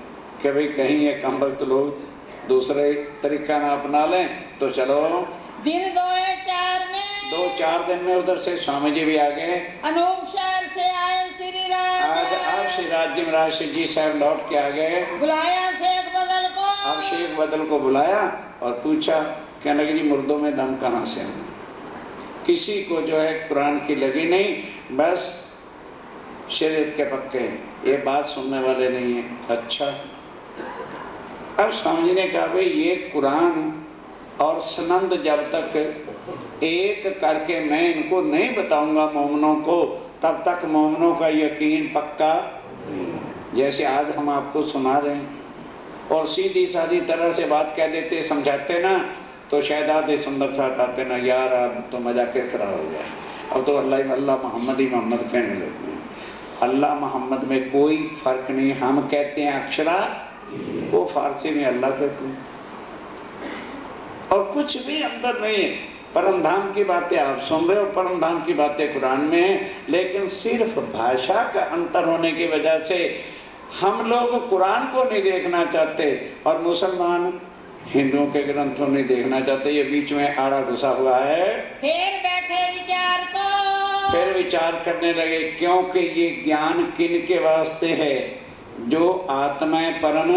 कि भाई कहीं ये कम वक्त लोग दूसरे तरीका ना अपना लें। तो चलो दिन 2-4 दिन में उधर से स्वामी जी भी आ गए। अनूप शहर से आए श्री राज। आज श्री राज्य महाराज जी साहब लौट के आ गए। बुलाया शेख बदल को। अब शेख बदल को बुलाया और पूछा, कहने लगे जी मुर्दों में दम कहाँ से है? किसी को जो है कुरान की लगी नहीं, बस शरीयत के पक्के, ये बात सुनने वाले नहीं है। अच्छा, अब स्वामी जी ने कहा भाई ये कुरान और सनंद जब तक एक करके मैं इनको नहीं बताऊंगा मोमिनों को, तब तक मोमिनों का यकीन पक्का। जैसे आज हम आपको सुना रहे हैं और सीधी सादी तरह से बात कह देते समझाते ना, तो शहजादे सुंदर साथ आते ना, यार अब तो मजा कितना हो गया, अब तो अल्लाह अल्लाह मोहम्मद ही मोहम्मद कहने लगे। अल्लाह मोहम्मद में कोई फर्क नहीं, हम कहते हैं अक्षरा, वो फारसी में अल्लाह कहते हैं, और कुछ भी अंदर नहीं है। परम धाम की बातें आप सुन रहे हो, परम धाम की बातें कुरान में है, लेकिन सिर्फ भाषा का अंतर होने की वजह से हम लोग कुरान को नहीं देखना चाहते और मुसलमान हिंदुओं के ग्रंथों नहीं देखना चाहते। ये बीच में आड़ा घुसा हुआ है। फिर बैठे विचार को, फिर विचार करने लगे, क्योंकि ये ज्ञान किन के वास्ते है? जो आत्माएं परम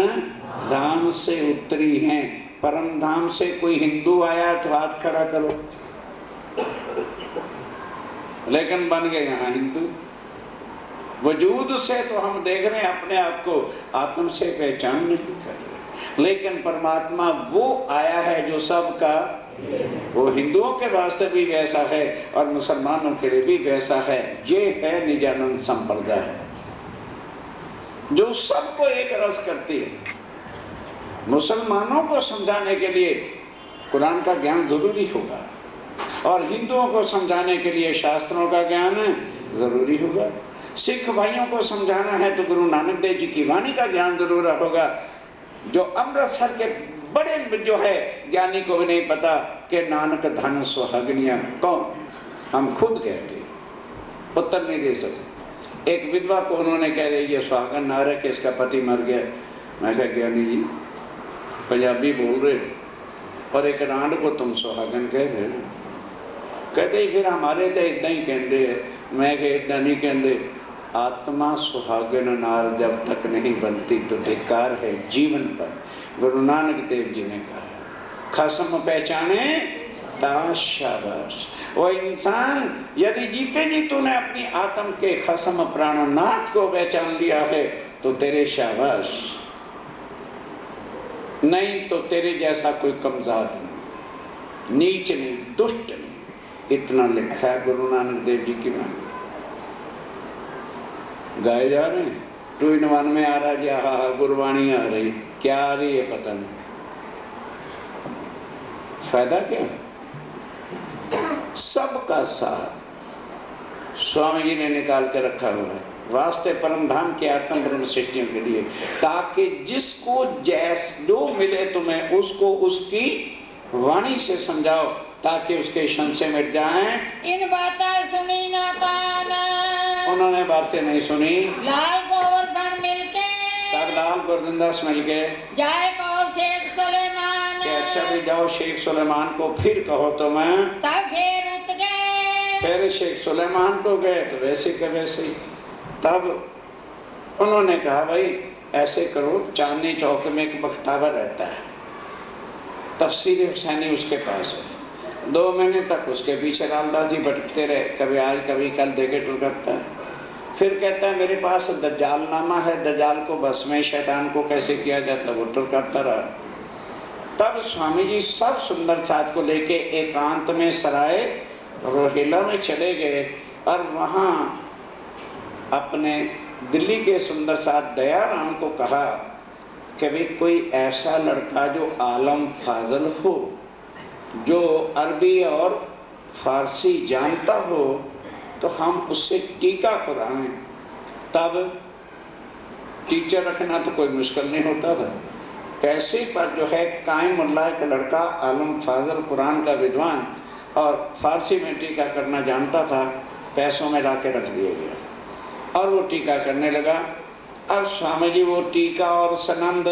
धाम से उतरी हैं। परम धाम से कोई हिंदू आया तो हाथ खड़ा करो, लेकिन बन गए यहाँ हिंदू। वजूद से तो हम देख रहे हैं अपने आप को, आत्म से पहचान नहीं कर रहे। लेकिन परमात्मा वो आया है जो सबका, वो हिंदुओं के वास्ते भी वैसा है और मुसलमानों के लिए भी वैसा है। ये है निजानंद संप्रदाय, जो सबको एक रस करती है। मुसलमानों को समझाने के लिए कुरान का ज्ञान जरूरी होगा और हिंदुओं को समझाने के लिए शास्त्रों का ज्ञान जरूरी होगा। सिख भाइयों को समझाना है तो गुरु नानक देव जी की वाणी का ज्ञान जरूर होगा। जो अमृतसर के बड़े जो है ज्ञानी को भी नहीं पता कि नानक धन सुहागनिया कौन, हम खुद कहते उत्तर नहीं दे सकते। एक विधवा को उन्होंने कह रही है सुहागन नार है कि इसका पति मर गया। मैं कहा ज्ञानी जी पंजाबी बोल रहे और एक रांड को तुम सुहागन कह रहे हो? कहते फिर हमारे तो इदा ही कहते हैं। मैं इदा नहीं कहते। आत्मा सुहागन नार जब तक नहीं बनती तो धिक्कार है जीवन पर। गुरु नानक देव जी ने कहा खसम पहचाने शाबाश। वो इंसान यदि जीते जी तूने अपनी आत्म के खसम प्राणनाथ को पहचान लिया है तो तेरे शाबाश, नहीं तो तेरे जैसा कोई कमजार नहीं, नीच नहीं, दुष्ट नहीं। इतना लिखा है गुरु नानक देव जी की वाणी। गाए जा रहे हैं 2 in 1 में आ रहा है, हा गुरबाणी आ रही, क्या आ रही है पता नहीं, फायदा क्या? सबका साथ स्वामी जी ने निकाल के रखा हुआ है वास्ते परम धाम के आत्म ब्रह्म सृष्टियों के लिए, ताकि जिसको जो मिले तुम्हें उसको उसकी वाणी से समझाओ ताकि उसके संशय मिट जाएं। इन बातें सुनी ना कान, उन्होंने बातें नहीं सुनी। लाल गोवर्धन मिलके, तब लाल गोवर्धनदास मिल गए, जाए कहो शेख सुलेमान, कि अच्छा भी जाओ शेख सुलेमान को फिर कहो तो मैं। तब फिर उठ गए, फिर शेख सुलेमान को गए तो वैसे के वैसे ही। तब उन्होंने कहा भाई ऐसे करो, चांदनी चौक में एक बख्तावर रहता है, तफसीर हुसैनी उसके पास है। 2 महीने तक उसके पीछे रामदास जी भटकते रहे, कभी आज कभी कल देखे टुरकता है। फिर कहता है मेरे पास दज्जाल नामा है, दज्जाल को बस में शैतान को कैसे किया जाता, वो टुरकता रहा। तब स्वामी जी सब सुंदर साथ को लेके एकांत में सराय रोहिला में चले गए और वहां अपने दिल्ली के सुंदर साथ दयाराम को कहा कि भाई कोई ऐसा लड़का जो आलम फाजल हो, जो अरबी और फारसी जानता हो, तो हम उससे टीका कराएं। तब टीचर रखना तो कोई मुश्किल नहीं होता था। पैसे पर जो है कायमुल्लाह का लड़का आलम फाजल कुरान का विद्वान और फारसी में टीका करना जानता था, पैसों में ला के रख दिया गया और वो टीका करने लगा। अब स्वामी जी वो टीका और सनंद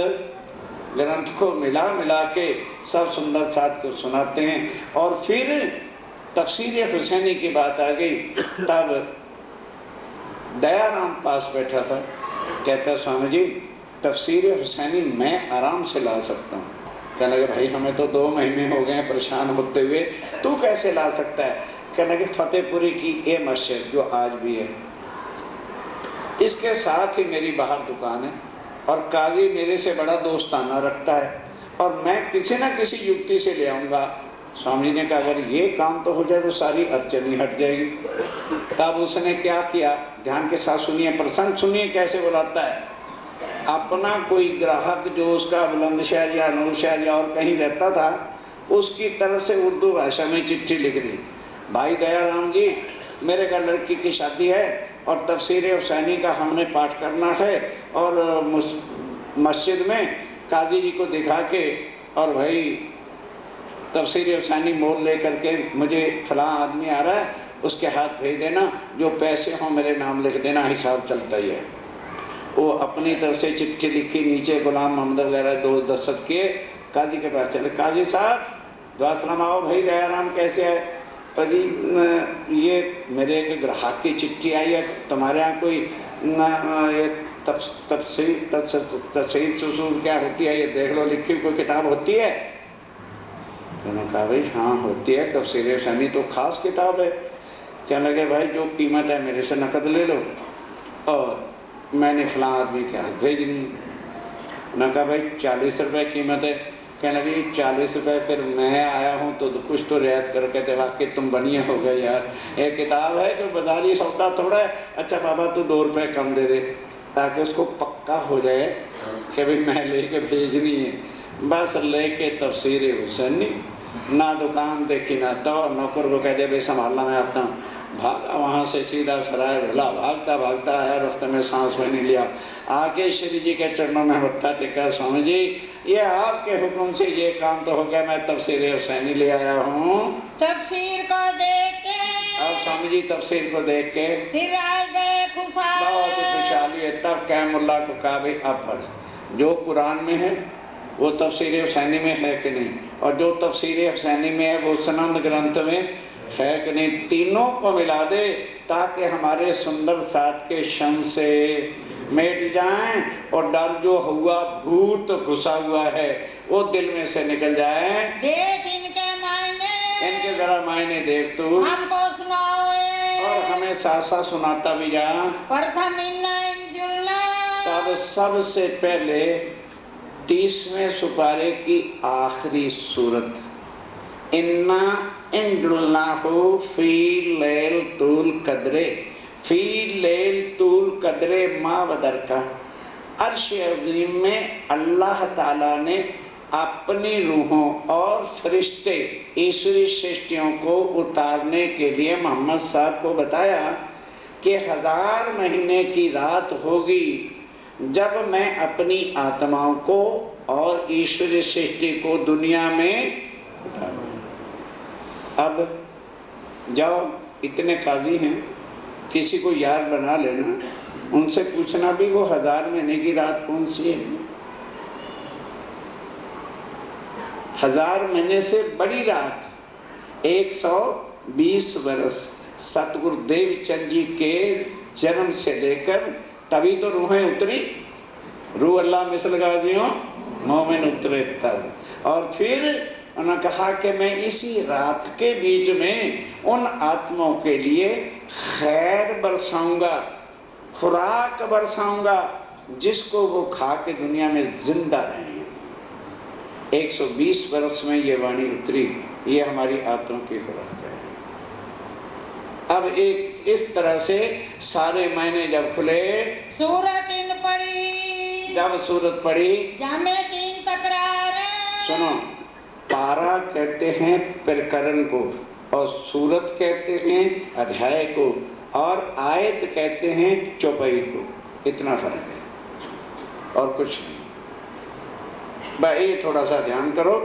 ग्रंथ को मिला के सब सुंदर साथ को सुनाते हैं। और फिर तफसीर हुसैनी की बात आ गई, तब दयाराम पास बैठा था, कहता स्वामी जी तफसीर हुसैनी मैं आराम से ला सकता हूँ। कहने लगे भाई हमें तो 2 महीने हो गए परेशान होते हुए, तू कैसे ला सकता है? कहने लगे फतेहपुरी की ये मस्जिद जो आज भी है, इसके साथ ही मेरी बाहर दुकान है और काजी मेरे से बड़ा दोस्ताना रखता है और मैं किसी न किसी युक्ति से ले आऊंगा। स्वामी जी ने कहा अगर ये काम तो हो जाए तो सारी अड़चनी हट जाएगी। तब उसने क्या किया, ध्यान के साथ सुनिए, प्रसंग सुनिए कैसे बुलाता है। अपना कोई ग्राहक जो उसका बुलंदशहर या नूरशहर या और कहीं रहता था, उसकी तरफ से उर्दू भाषा में चिट्ठी लिख दी, भाई दयाराम जी, मेरे घर लड़की की शादी है और तफसीर हुसैनी का हमने पाठ करना है, और मस्जिद में काजी जी को दिखा के और भाई तफसीर हुसैनी मोल ले करके मुझे फलां आदमी आ रहा है, उसके हाथ भेज देना, जो पैसे हों मेरे नाम लिख देना, हिसाब चलता ही है। वो अपनी तरफ से चिट्ठी लिखी, नीचे गुलाम मोहम्मद वगैरह दो दस्तखत किए, काजी के पास चले, काजी साहब दुआसलाम, आओ भाई दयाराम कैसे है? पर जी ये मेरे एक ग्राहक की चिट्ठी आई है, तुम्हारे यहाँ कोई तफसीर सुसूर क्या होती है, ये देख लो, लिखी कोई किताब होती है? उन्होंने कहा भाई हाँ होती है, तफसीर हुसैनी तो खास किताब है। क्या लगे भाई जो कीमत है मेरे से नकद ले लो और मैंने फलां आदमी के हाथ भेज दी। उन्होंने कहा भाई 40 रुपये कीमत है। कहने लगी 40 रुपये, फिर मैं आया हूँ तो कुछ तो रियायत करके दे, वाकई तुम बनिए हो गए यार, एक किताब है जो बाजारी सौदा थोड़ा है, अच्छा बाबा तू 2 रुपये कम दे दे, ताकि उसको पक्का हो जाए कि भाई मैं लेके भेजनी है। बस लेके तफसीर हुसैनी, ना दुकान देखी ना तो, नौकर को कह दे भाई संभालना मैं आता हूँ, भागा वहाँ से सीधा सराय भला, भागता भागता आया, रास्ते में सांस भी नहीं लिया, आके श्री जी के चरणों में मत्था टेका, स्वामी जी ये आपके हुक्म से ये काम तो हो गया, मैं तफसीर हुसैनी ले आया हूँ। तफसीर को देख के अब स्वामी जी तफसीर को देख के फिर आ गए खुशहाल। बहुत खुशहाली है। तब क्या मुल्ला को कहा भाई अब पढ़, जो कुरान में है वो तफसीर हुसैनी में है कि नहीं, और जो तफसीर हुसैनी में है वो सनद ग्रंथ में है कि नहीं, तीनों को मिला दे ताकि हमारे सुंदर साथ के शन से मिट जाएं और डर जो हुआ भूत घुसा हुआ है वो दिल में से निकल जाए। देख इनके मायने, इनके जरा मायने देख तू, हमको सुनाओ और हमें साथ साथ सुनाता भी जा। प्रथम इन्ना इंजुल्ला, तब सबसे पहले 30वें सुपारे की आखिरी सूरत, इन्ना इंजुल्लाहु फी लैलतुल कद्रे, फी लैलतुल कद्रे मा वदरका, अर्श अज़ीम में अल्लाह ताला ने अपनी रूहों और फरिश्ते ईश्वरी सृष्टियों को उतारने के लिए मोहम्मद साहब को बताया कि 1000 महीने की रात होगी जब मैं अपनी आत्माओं को और ईश्वरी सृष्टि को दुनिया में उतारूंगा। अब जाओ, इतने काजी हैं, किसी को यार बना लेना, उनसे पूछना भी वो 1000 महीने की रात कौन सी है। 1000 महीने से बड़ी रात 120 वर्ष सतगुरुदेव चंद जी के जन्म से लेकर तभी तो रूहें उतरी, रूह अल्लाह मिसल गाजियों मोमिन उतरे तब। और फिर उन्होंने कहा कि मैं इसी रात के बीच में उन आत्माओं के लिए खैर बरसाऊंगा, खुराक बरसाऊंगा, जिसको वो खा के दुनिया में जिंदा रहेंगे। 120 वर्ष में ये वाणी उतरी, ये हमारी आत्माओं की खुराक है। अब एक इस तरह से सारे महीने जब खुले, सूरत इन पड़ी, जब सूरत पड़ी, जामे 3 तकरार, सुनो, पारा कहते हैं प्रकरण को और सूरत कहते हैं अध्याय को और आयत कहते हैं चौपाई को, इतना फर्क है और कुछ नहीं। भाई थोड़ा सा ध्यान करो,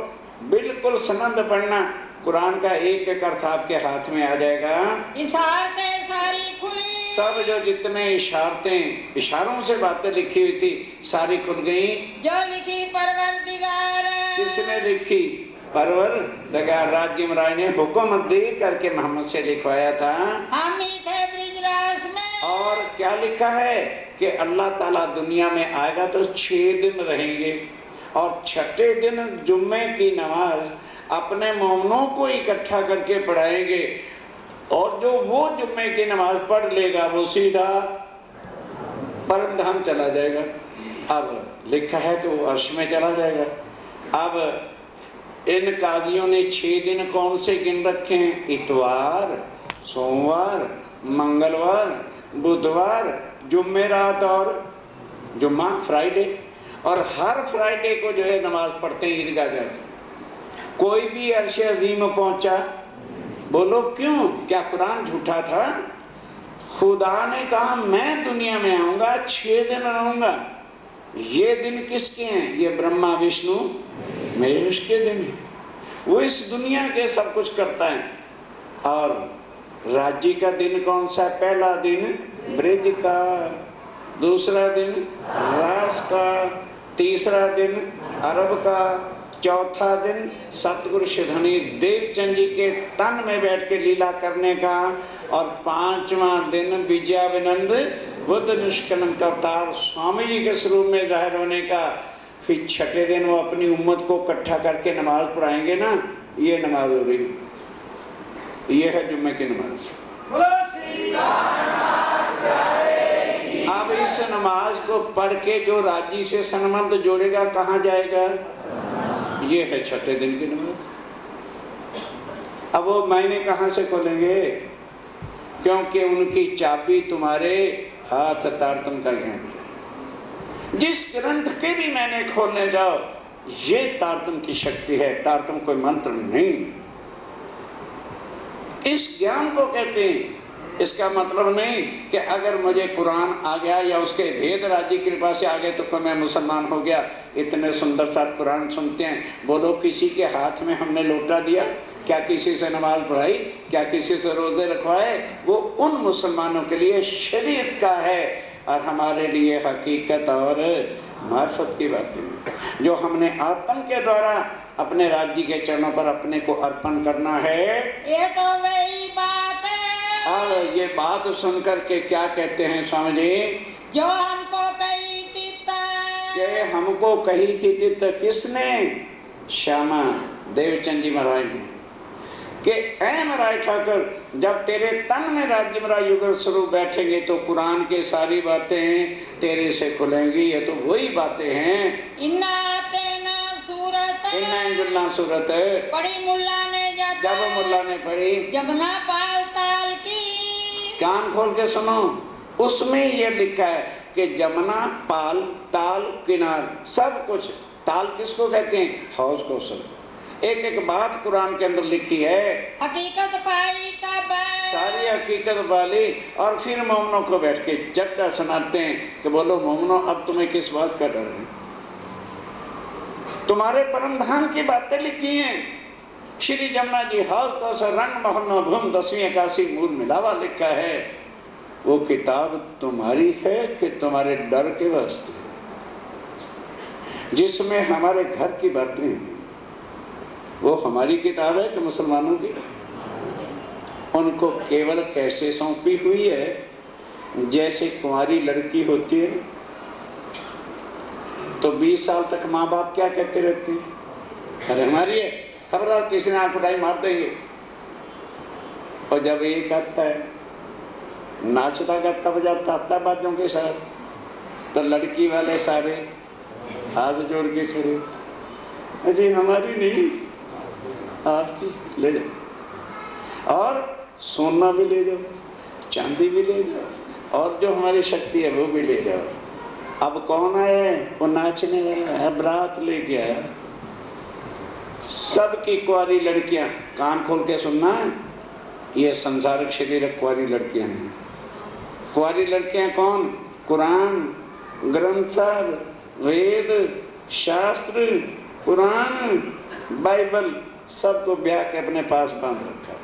बिल्कुल सनद पढ़ना, कुरान का एक एक अर्थ आपके हाथ में आ जाएगा। इशारतें सारी खुली, सब जो जितने इशारतें, इशारों से बातें लिखी हुई थी सारी खुल गई। जो लिखी परवरदिगार, किसने लिखी? परवरदिगार राज्य महाराज ने हुक्म दे करके मोहम्मद से लिखवाया था। हम ही थे ब्रिजराज में। और क्या लिखा है कि अल्लाह ताला दुनिया में आएगा तो 6 दिन रहेंगे और 6ठे दिन जुम्मे की नमाज अपने मोमिनों को इकट्ठा करके पढ़ाएंगे और जो वो जुम्मे की नमाज पढ़ लेगा वो सीधा परमधाम चला जाएगा। अब लिखा है तो वो अर्श में चला जाएगा। अब इन काजियों ने 6 दिन कौन से गिन रखे हैं? इतवार, सोमवार, मंगलवार, बुधवार, जुम्मेरात और जुम्मा फ्राइडे। और हर फ्राइडे को जो है नमाज पढ़ते हैं ईदगाह जाकर कोई भी अर्श अजीम पहुंचा? बोलो क्यों? क्या कुरान झूठा था? खुदा ने कहा मैं दुनिया में आऊंगा, 6 दिन रहूंगा। ये दिन किसके हैं? ये ब्रह्मा विष्णु महेश के दिन है। वो इस दुनिया के सब कुछ करता है। और राज्य का दिन कौन सा? पहला दिन ब्रज का, दूसरा दिन रास का, तीसरा दिन अरब का, चौथा दिन सतगुरु श्रीधनी देवचंद जी के तन में बैठ के लीला करने का, और 5वां दिन विजयाविनंद बुद्ध निष्कलंक अवतार स्वामी जी के स्वरूप में जाहिर होने का। फिर 6ठे दिन वो अपनी उम्मत को इकट्ठा करके नमाज पढ़ाएंगे ना। ये नमाज हो रही, ये है जुम्मे की नमाज। अब इस नमाज को पढ़ के जो राजी से संबंध जोड़ेगा कहाँ जाएगा? ये है 6ठे दिन की नमाज। अब वो महीने कहाँ से खोलेंगे? क्योंकि उनकी चाबी तुम्हारे हाथ तारतम का ज्ञान है। जिस ग्रंथ के भी मैंने खोलने जाओ, ये तारतम की शक्ति है, तारतम कोई मंत्र नहीं। इस ज्ञान को कहते हैं। इसका मतलब नहीं कि अगर मुझे कुरान आ गया या उसके भेद राजी कृपा से आ गए तो मैं मुसलमान हो गया। इतने सुंदर सा कुरान सुनते हैं। बोलो किसी के हाथ में हमने लोटा दिया? क्या किसी से नमाज पढ़ाई? क्या किसी से रोजे रखवाए? वो उन मुसलमानों के लिए शरीयत का है, और हमारे लिए हकीकत और मार्फत की बातें जो हमने आत्म के द्वारा अपने राज्य के चरणों पर अपने को अर्पण करना है। ये तो वही बात है। और ये बात सुनकर के क्या कहते हैं स्वामी जी? जो हमको कही थी कि हमको कही थी तो किसने? श्यामा देवचंद जी महाराज ने कि ऐ महाराज ठाकुर, जब तेरे तन में राज्य मेरा युगल स्वरूप बैठेंगे तो कुरान की सारी बातें तेरे से खुलेंगी। ये तो वही बातें हैं। इन्ना तेना सूरत इन्ना सूरत पढ़ी मुल्ला ने, जब मुल्ला ने पढ़ी, जब ना पाल ताल की। कान खोल के सुनो, उसमें ये लिखा है कि जमुना पाल ताल किनार सब कुछ। ताल किसको कहते हैं? हौज को सुन। एक एक बात कुरान के अंदर लिखी है। हकीकत पाई का सारी हकीकत वाली। और फिर मोमनों को बैठ के चट्टा सुनाते हैं कि बोलो मोमनों, अब तुम्हें किस बात का डर है? तुम्हारे परम धाम की बातें लिखी हैं। श्री जमुना जी हौज तो से रंग मोहन भूम 10वीं 81 मूल मिलावा लिखा है। वो किताब तुम्हारी है कि तुम्हारे डर के वास्ते? जिसमें हमारे घर की बातें हैं, वो हमारी किताब है कि मुसलमानों की? उनको केवल कैसे सौंपी हुई है? जैसे कुंवारी लड़की होती है तो 20 साल तक माँ बाप क्या कहते रहते हैं? अरे हमारी है, खबरदार किसी ने आंख उठाई मार देंगे। और जब एक आता है नाचता गाता बजाता आता बाजों के साथ, तो लड़की वाले सारे हाथ जोड़ के खड़े, अजय हमारी नहीं आपकी ले जाओ, और सोना भी ले जाओ, चांदी भी ले जाओ, और जो हमारी शक्ति है वो भी ले जाओ। अब कौन आया? वो नाचने वाला है, बारात लेके आया। सबकी कुंवारी लड़कियां, कान खोल के सुनना, ये संसारिक शरीर कुंवारी लड़कियां हैं। कुंवारी लड़कियां कौन? कुरान, ग्रंथ साहब, वेद, शास्त्र, कुरान, बाइबल सबको ब्याह के अपने पास बांध रखा।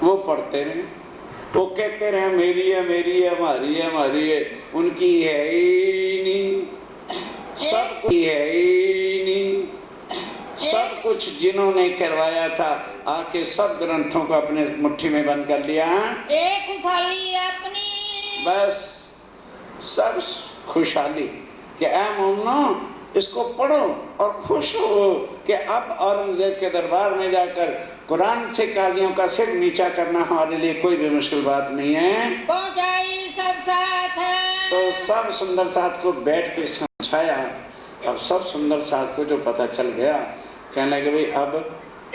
वो पढ़ते रहे, वो कहते रहे मेरी है मेरी है, हमारी है हमारी है। उनकी है ही नहीं, सबकी है ही नहीं। सब कुछ जिन्होंने करवाया था आके सब ग्रंथों को अपने मुट्ठी में बंद कर लिया। एक खुशहाली अपनी, बस सब खुशहाली कि ऐ मोमनो इसको पढ़ो और खुश हो कि अब औरंगजेब के दरबार में जाकर कुरान से काजियों का सिर नीचा करना हमारे लिए कोई भी मुश्किल बात नहीं है। पहुंचाई सब साथ है। तो सब सुंदर साथ को बैठ के समझाया, और सब सुंदर साथ को जो पता चल गया, कहने लगे भाई अब,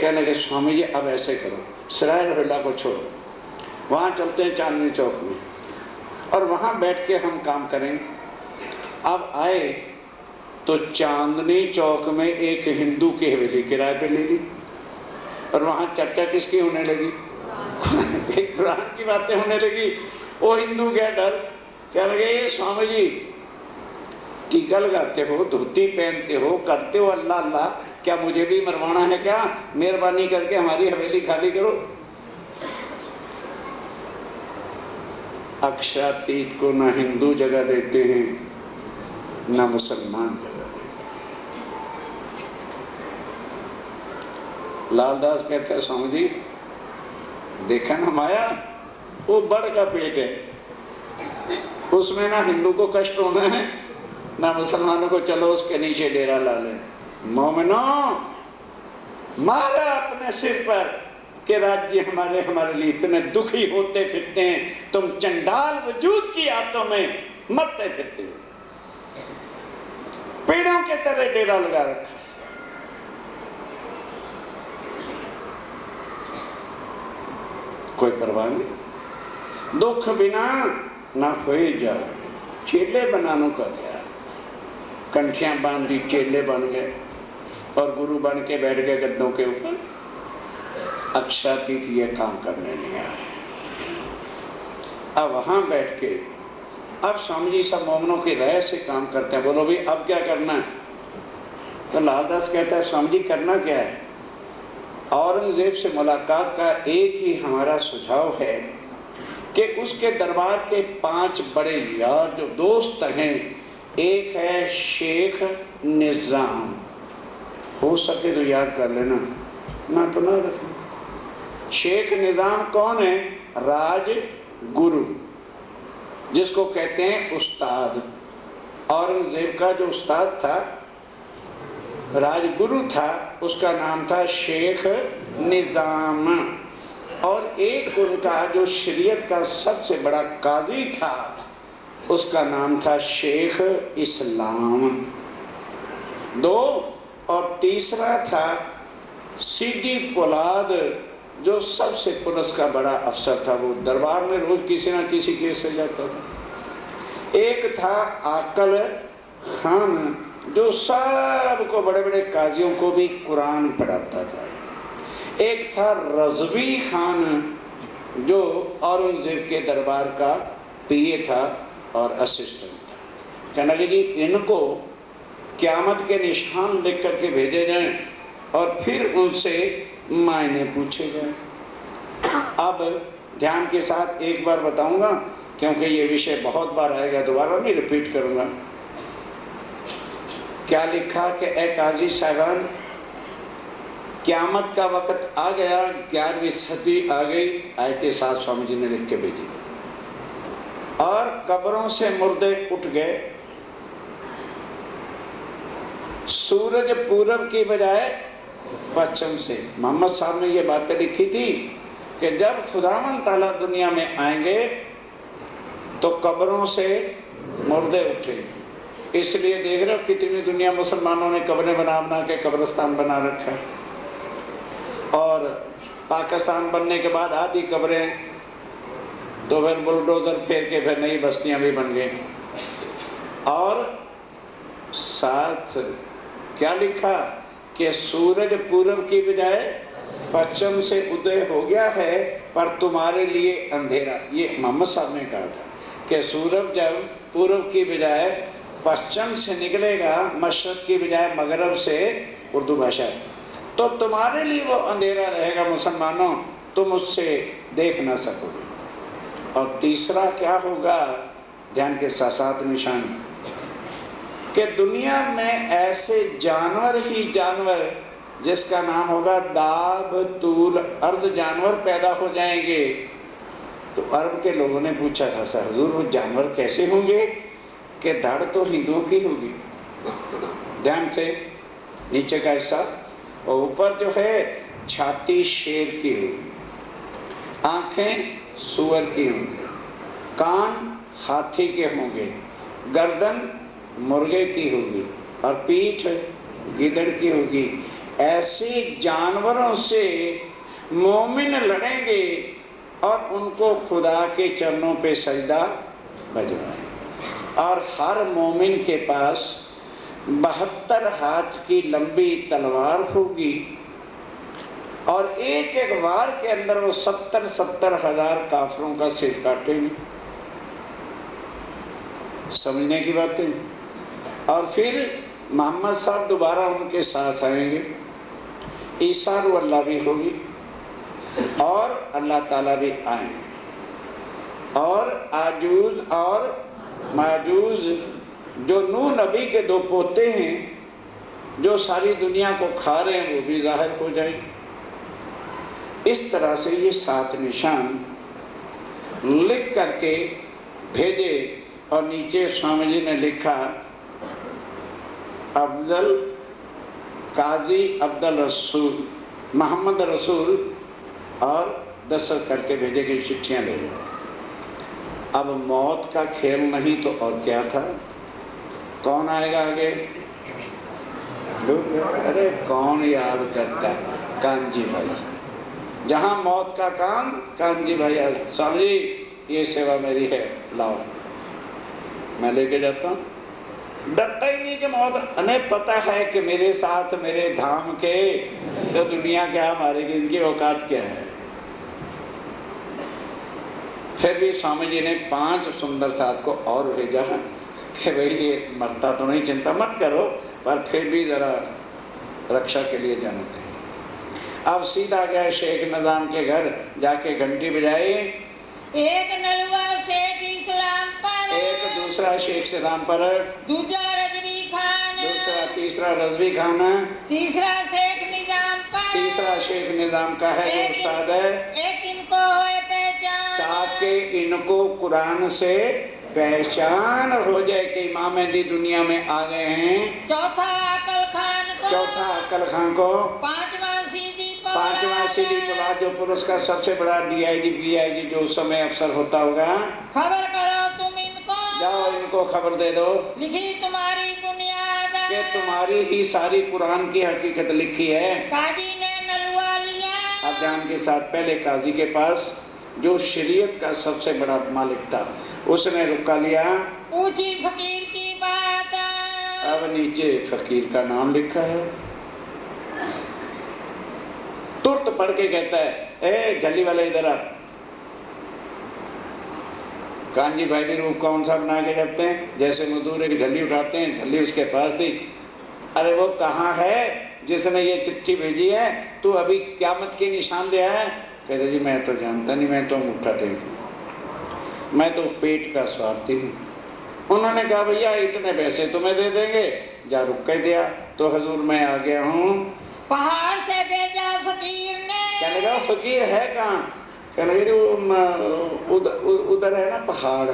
कहने लगे स्वामी जी अब ऐसे करो, सराय रोहिला को छोड़ो, वहां चलते हैं चांदनी चौक में, और वहां बैठ के हम काम करें। अब आए तो चांदनी चौक में एक हिंदू की हवेली किराए पे ले ली और वहां चर्चा किसकी होने लगी? कुरान की बातें होने लगी। वो हिंदू क्या डर, क्या लगे ये स्वामी जी टीका लगाते हो, धोती पहनते हो, करते हो अल्लाह अल्लाह, क्या मुझे भी मरवाना है क्या? मेहरबानी करके हमारी हवेली खाली करो। अक्षरातीत को ना हिंदू जगह देते हैं ना मुसलमान जगह देते हैं। लालदास कहते हैं स्वामी जी देखा ना माया, वो बड़ का पेट है, उसमें ना हिंदू को कष्ट होना है ना मुसलमानों को, चलो उसके नीचे डेरा ला ले। मोमिनो मारा अपने सिर पर कि राज्य हमारे हमारे लिए इतने दुखी होते फिरते हैं, तुम चंडाल वजूद की आंतों में मरते फिरते हो, पेड़ों के तरह डेरा लगा रखा। कोई परवाह नहीं, दुख बिना ना होए जा, चेले बनानो का गया, कंठियां बांध दी, चेले बन गए और गुरु बन के बैठ गए गद्दों के ऊपर। अक्षरातीत ये काम करने नहीं आए। अब वहां बैठ के अब स्वामी जी सब मोमनों की राय से काम करते हैं। बोलो भी अब क्या करना है? तो लालदास कहता है स्वामी जी करना क्या है? औरंगजेब से मुलाकात का एक ही हमारा सुझाव है कि उसके दरबार के 5 बड़े यार जो दोस्त हैं, एक है शेख निजाम, हो सके तो याद कर लेना, ना तो ना रखना। शेख निजाम कौन है? राज गुरु, जिसको कहते हैं उस्ताद। औरंगजेब का जो उस्ताद था, राजगुरु था, उसका नाम था शेख निजाम। और एक उनका जो शरीयत का सबसे बड़ा काजी था, उसका नाम था शेख इस्लाम। 2 और तीसरा था सीडी पोलाद, जो सबसे पुलिस का बड़ा अफसर था, वो दरबार में रोज किसी ना किसी केस से जाता था। एक था आकल खान, जो सबको बड़े बड़े काजियों को भी कुरान पढ़ाता था। एक था रजवी खान, जो औरंगजेब के दरबार का पीए था और असिस्टेंट था। कहना कि जी इनको क़यामत के निशान लिख करके भेजे जाएं और फिर उनसे मायने पूछे जाएं। अब ध्यान के साथ एक बार बताऊंगा, क्योंकि ये विषय बहुत बार आएगा, दोबारा नहीं रिपीट करूंगा। क्या लिखा कि ए काजी साहबान, क़यामत का वक्त आ गया, 11वीं सदी आ गई। आयते साथ स्वामी जी ने लिख के भेजी और कब्रों से मुर्दे उठ गए। सूरज पूरब की बजाय पश्चिम से। मोहम्मद साहब ने ये बातें लिखी थी कि जब खुदावन ताला दुनिया में आएंगे तो कब्रों से मुर्दे उठे। इसलिए देख रहे हो कितनी दुनिया मुसलमानों ने कब्रें बना बना के कब्रिस्तान बना रखा है। और पाकिस्तान बनने के बाद आधी कब्रें तो फिर बुलडोजर फेर के फिर नई बस्तियां भी बन गई। और साथ क्या लिखा कि सूरज पूरब की बजाय पश्चिम से उदय हो गया है, पर तुम्हारे लिए अंधेरा। ये मोहम्मद साहब ने कहा था कि सूरज जब पूरब की बजाय पश्चिम से निकलेगा, मशरक की बजाय मगरब से, उर्दू भाषा है, तो तुम्हारे लिए वो अंधेरा रहेगा मुसलमानों, तुम उससे देख ना सकोगे। और तीसरा क्या होगा, ध्यान के साथ निशान, कि दुनिया में ऐसे जानवर ही जानवर जिसका नाम होगा दाब तूल अर्ज जानवर पैदा हो जाएंगे। तो अरब के लोगों ने पूछा था, सर हुजूर वो जानवर कैसे होंगे? कि धड़ तो हिंदुओं की होगी, ध्यान से नीचे का हिस्सा, और ऊपर जो है छाती शेर की होगी, आंखें सूअर की होंगी, कान हाथी के होंगे, गर्दन मुर्गे की होगी और पीठ गिदड़ की होगी। ऐसे जानवरों से मोमिन लड़ेंगे और उनको खुदा के चरणों पे सजदा बजवाएं। और हर मोमिन के पास 72 हाथ की लंबी तलवार होगी और एक एक वार के अंदर वो 70 हजार काफरों का सिर काटेंगे। समझने की बातें। और फिर मोहम्मद साहब दोबारा उनके साथ आएंगे, ईसा रु अल्लाह भी होगी और अल्लाह ताला भी आएंगे, और आजूज और माजूज जो नूह नबी के 2 पोते हैं जो सारी दुनिया को खा रहे हैं वो भी जाहिर हो जाएंगे। इस तरह से ये 7 निशान लिख करके भेजे और नीचे स्वामी जी ने लिखा अब्दुल काजी अब्दुल रसूल मोहम्मद रसूल और दस्तखत करके भेजे कि चिट्ठियां ले लो। अब मौत का खेल नहीं तो और क्या था। कौन आएगा आगे? अरे कौन याद करता है? कांजी भाई। जहां मौत का काम, कांजी भाई स्वामी जी ये सेवा मेरी है, लाओ मैं लेके जाता हूं। डरता ही नहीं कि मौत, हमें पता है कि मेरे साथ मेरे धाम के तो दुनिया क्या मारेगी, इनकी औकात क्या है। फिर भी स्वामी जी ने 5 सुंदर साथ को और भेजा कि भाई ये मरता तो नहीं, चिंता मत करो, पर फिर भी जरा रक्षा के लिए जाना चाहिए। अब सीधा गया शेख निजाम के घर, जाके घंटी बजाई। एक नलवा शेख इस्लाम पर, एक दूसरा शेख सलाम पर, दूसरा रजवी खान, दूसरा तीसरा रजवी खान, तीसरा शेख निजाम पर, तीसरा शेख निजाम का है जो उस्ताद है, एक इनको होए पहचान, ताकि इनको कुरान से पहचान हो जाए कि इमाम मेहदी दुनिया में आ गए हैं। चौथा अकल खान को, चौथा अकल खान को, पांचवा सीधी पुला जो पुलिस का सबसे बड़ा DIG PIG जो उस समय अफसर होता होगा, खबर करो तुम इनको, जाओ इनको खबर दे दो लिखी तुम्हारी बुनियाद कि तुम्हारी ही सारी कुरान की हकीकत लिखी है। काजी ने नलवा लिया। अब जान के साथ पहले काजी के पास जो शरीयत का सबसे बड़ा मालिक था, उसने रुका लिया, पूछी फकीर की बात। अब नीचे फकीर का नाम लिखा है। तुरंत पढ़ के कहता है, ए झल्ली वाले इधर आ। कांजी भाई भी रूप कौन सा बना के जाते हैं, जैसे मजदूर एक झल्ली उठाते हैं, झल्ली उसके पास दी। अरे वो कहाँ है जिसने ये चिट्ठी भेजी है, तू अभी क़यामत के निशान ले आया? कहते जी मैं तो जानता नहीं, मैं तो अंगूठा टेक, मैं तो पेट का स्वार्थी हूँ। उन्होंने कहा भैया इतने पैसे तुम्हें दे देंगे, जा रुक के दिया। तो हजूर मैं आ गया हूँ। पहाड़ से भेजा फकीर ने। कहने लगा फकीर है कहाँ? कहने लगे उधर है ना पहाड़।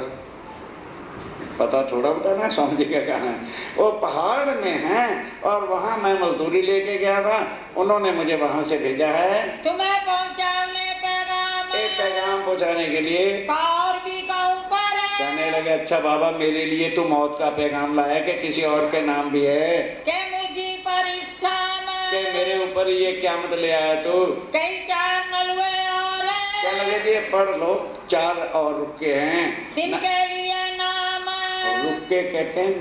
पता थोड़ा बताना स्वामी जी का कहाँ है। वो पहाड़ में है और वहाँ मैं मजदूरी लेके गया था, उन्होंने मुझे वहाँ से भेजा है तुम्हें पहुँचाने पैगाम, एक पैगाम पहुँचाने के लिए। और भी का ऊपर है। कहने लगे अच्छा बाबा मेरे लिए तो मौत का पैगाम लाया कि किसी और के नाम भी है? के मुझे पर के मेरे ऊपर ये क़यामत ले आया तो? कई 4 नलवे और हैं। कहने लगे ये पढ़ लो, 4 और रुके हैं। जिनके लिए नाम रुके कहते हैं,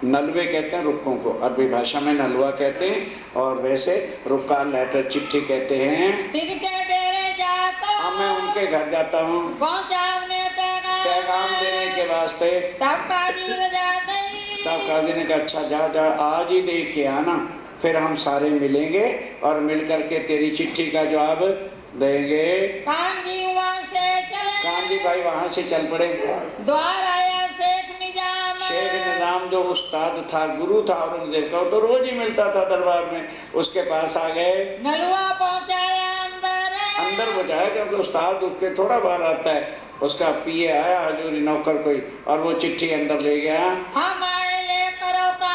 नलवे कहते हैं रुकों को, अरबी भाषा में नलवा कहते हैं, और वैसे रुका लेटर चिट्ठी कहते हैं। जिनके डेरे जाता अब मैं उनके घर जाता हूँ पहुँचाने पैगाम देने के वास्ते। तब काजी रजा गई। तब काजी ने कहा अच्छा जा जा आज ही दे के आना, फिर हम सारे मिलेंगे और मिल करके तेरी चिट्ठी का जवाब देंगे। कांजी वहाँ से चले। कांजी भाई वहाँ से चल पड़े। द्वार आया शेख निजाम। शेख निजाम जो उस्ताद था, गुरु था औरंगजेब का, तो रोज ही मिलता था दरबार में, उसके पास आ गए। नलवा पहुँचाया अंदर बजाया क्योंकि उस्ताद उठ के थोड़ा बाहर आता है। उसका पिए आया हजूरी नौकर कोई, और वो चिट्ठी अंदर ले गया। हमारे लिए करो काम।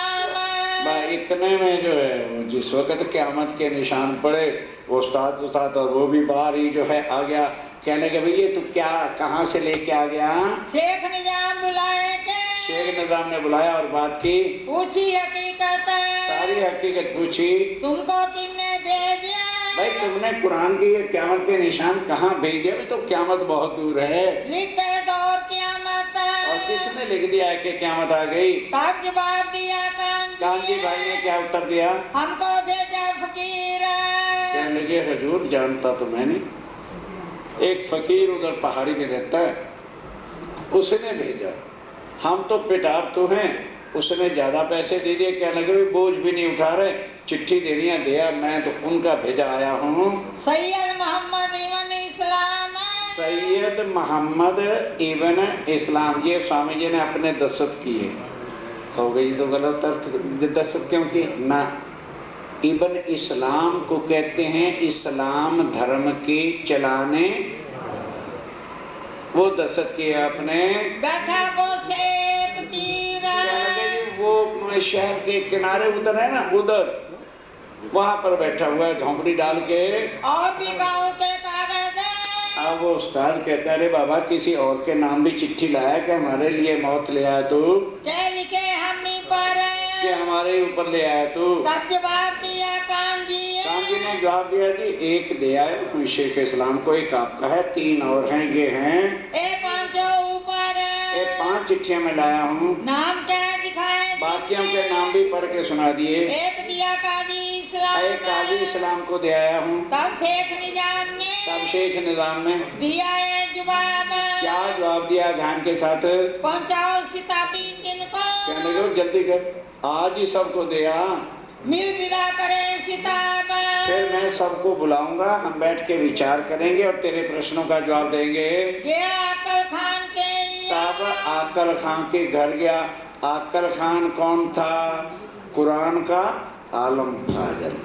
इतने में जो है जिस वक्त क़यामत के निशान पड़े, वो उस्ताद और वो भी बाहर ही जो है आ गया। कहने के भैया तू क्या कहाँ से लेके आ गया? शेख निजाम बुलाए के। शेख निजाम ने बुलाया और बात की, पूछी हकीकत, सारी हकीकत पूछी। तुमको किसने भेजा? भाई तुमने कुरान की ये क़यामत के निशान कहाँ भेजे? अभी तो क़यामत बहुत दूर है। लिख दो क़यामत। और किसने लिख दिया है कि क़यामत आ गई? तब जवाब दिया कांजी कांजी भाई ने क्या उत्तर दिया? हमको भेजा फकीर। कहने लगे हुजूर जानता तो मैं नहीं, एक फकीर उधर पहाड़ी में रहता है, उसने भेजा। हम तो पिटार तो हैं, उसने ज्यादा पैसे दे दिए। कहने लगे बोझ भी नहीं उठा रहे, चिट्ठी देनी है दिया, मैं तो उनका भेजा आया हूँ। सैयद मोहम्मद इब्न इस्लाम। सैयद मोहम्मद इब्न इस्लाम, ये स्वामी जी ने अपने दस्तखत किए। हो गई तो गलत अर्थ, दस्तखत क्यों किए ना? इब्न इस्लाम को कहते हैं इस्लाम धर्म के चलाने, वो दस्तखत किए आपने। बैठा को शेख तीर। वो शहर के किनारे उधर है ना, उधर वहां पर बैठा हुआ है झोंपड़ी डाल के। और भी गाँव के कागज। अब वो उस्ताद कहता है, अरे बाबा किसी और के नाम भी चिट्ठी लाया कि हमारे लिए मौत ले आया तू? क्या लिखे हम ही पर कि हमारे ऊपर ले आया तू? तब जवाब दिया कांजी। कांजी ने जवाब दिया जी एक दे आए शेख इस्लाम को, एक आपका है, 3 और हैं, ये हैं ए पांचों ऊपर। 5 चिट्ठियां मैं लाया हूँ। नाम क्या दिखाए? बाकियों के नाम भी पढ़ के सुना दिए। एक दिया काजी इस्लाम। एक काजी इस्लाम को दे आया हूँ। तब शेख निजाम ने। तब शेख निजाम ने दिया है जवाब। क्या जवाब दिया? ध्यान के साथ पहुंचाओ सिताबी दिन को। कहने को जल्दी कर, आज ही सबको दिया, मिल विदा करे सिताब। फिर मैं सबको बुलाऊंगा, हम बैठ के विचार करेंगे और तेरे प्रश्नों का जवाब देंगे। गया आकल खान के। तब आकल खान के घर गया। आकल खान कौन था? कुरान का आलम फाजल।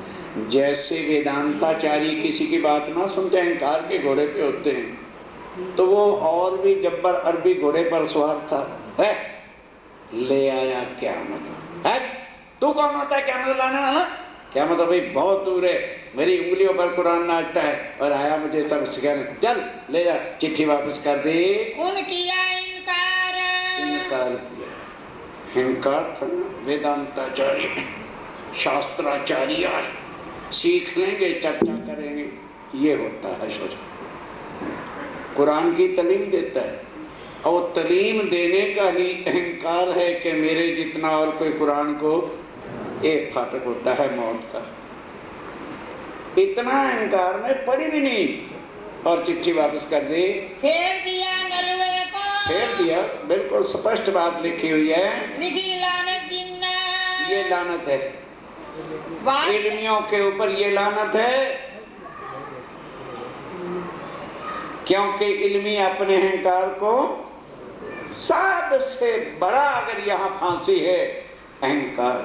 जैसे वेदांताचारी किसी की बात ना सुनते, अहंकार के घोड़े पे होते हैं, तो वो और भी जब्बर अरबी घोड़े पर सवार था। है ले आया क्या मतलब है? तू कौन होता है क्या मतलब लाने वाला? क्या मतलब भाई बहुत दूर है, मेरी उंगलियों पर कुरान नाचता है और आया मुझे सब सिखाने। चल ले जा, चिट्ठी वापस कर दे। कौन किया इनकार? इनकार किया। इनकार था वेदांताचार्य शास्त्राचार्य, सीख लेंगे चर्चा करेंगे, ये होता है सोच। कुरान की तालीम देता है और तालीम देने का ही अहंकार है कि मेरे जितना और कोई कुरान को, एक फाटक होता है मौत का। इतना अहंकार में पड़ी भी नहीं और चिट्ठी वापस कर दी। फेर दिया नलवे को। फेर दिया, बिल्कुल स्पष्ट बात लिखी हुई है। लिखी लानत जिन्ना। ये लानत है इल्मियों के ऊपर, ये लानत है क्योंकि इल्मी अपने अहंकार को, सबसे बड़ा अगर यहाँ फांसी है अहंकार,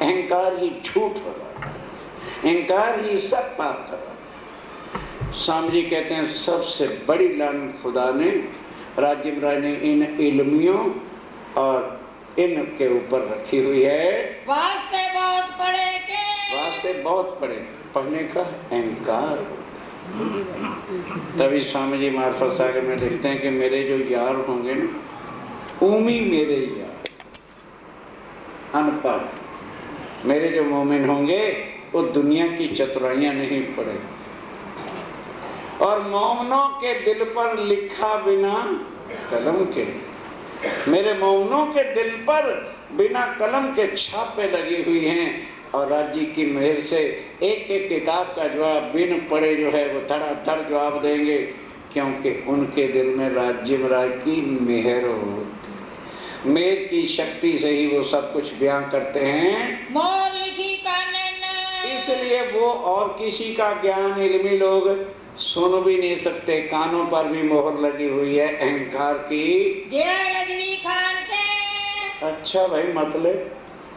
अहंकार ही झूठ हो रहा है, अहंकार ही सब पाप कर रहा है। स्वामी जी कहते हैं सबसे बड़ी लानत खुदा ने, राजीव राय ने इन इल्मियों और इनके ऊपर रखी हुई है। वास्ते बहुत पढ़े के। वास्ते बहुत पढ़े, पढ़ने का अहंकार। तभी स्वामी जी मार्फत सागर में लिखते हैं कि मेरे जो यार होंगे ना, उमी मेरे यार, अनपढ़ मेरे जो मोमिन होंगे वो दुनिया की चतुराइयां नहीं पढ़े, और मोमिनों के दिल पर लिखा बिना कलम के, मेरे मोमिनों के दिल पर बिना कलम के छापे लगी हुई हैं, और राज्य की मेहर से एक एक किताब का जवाब बिन पढ़े जो है वो धड़ाधड़ जवाब देंगे, क्योंकि उनके दिल में राज्य राय की मेहर हो, मेहर की शक्ति से ही वो सब कुछ बयान करते हैं। मोर लिखी इसलिए वो और किसी का ज्ञान इल्मी लोग सुन भी नहीं सकते, कानों पर भी मोहर लगी हुई है अहंकार की। रजनी खान के। अच्छा भाई मतलब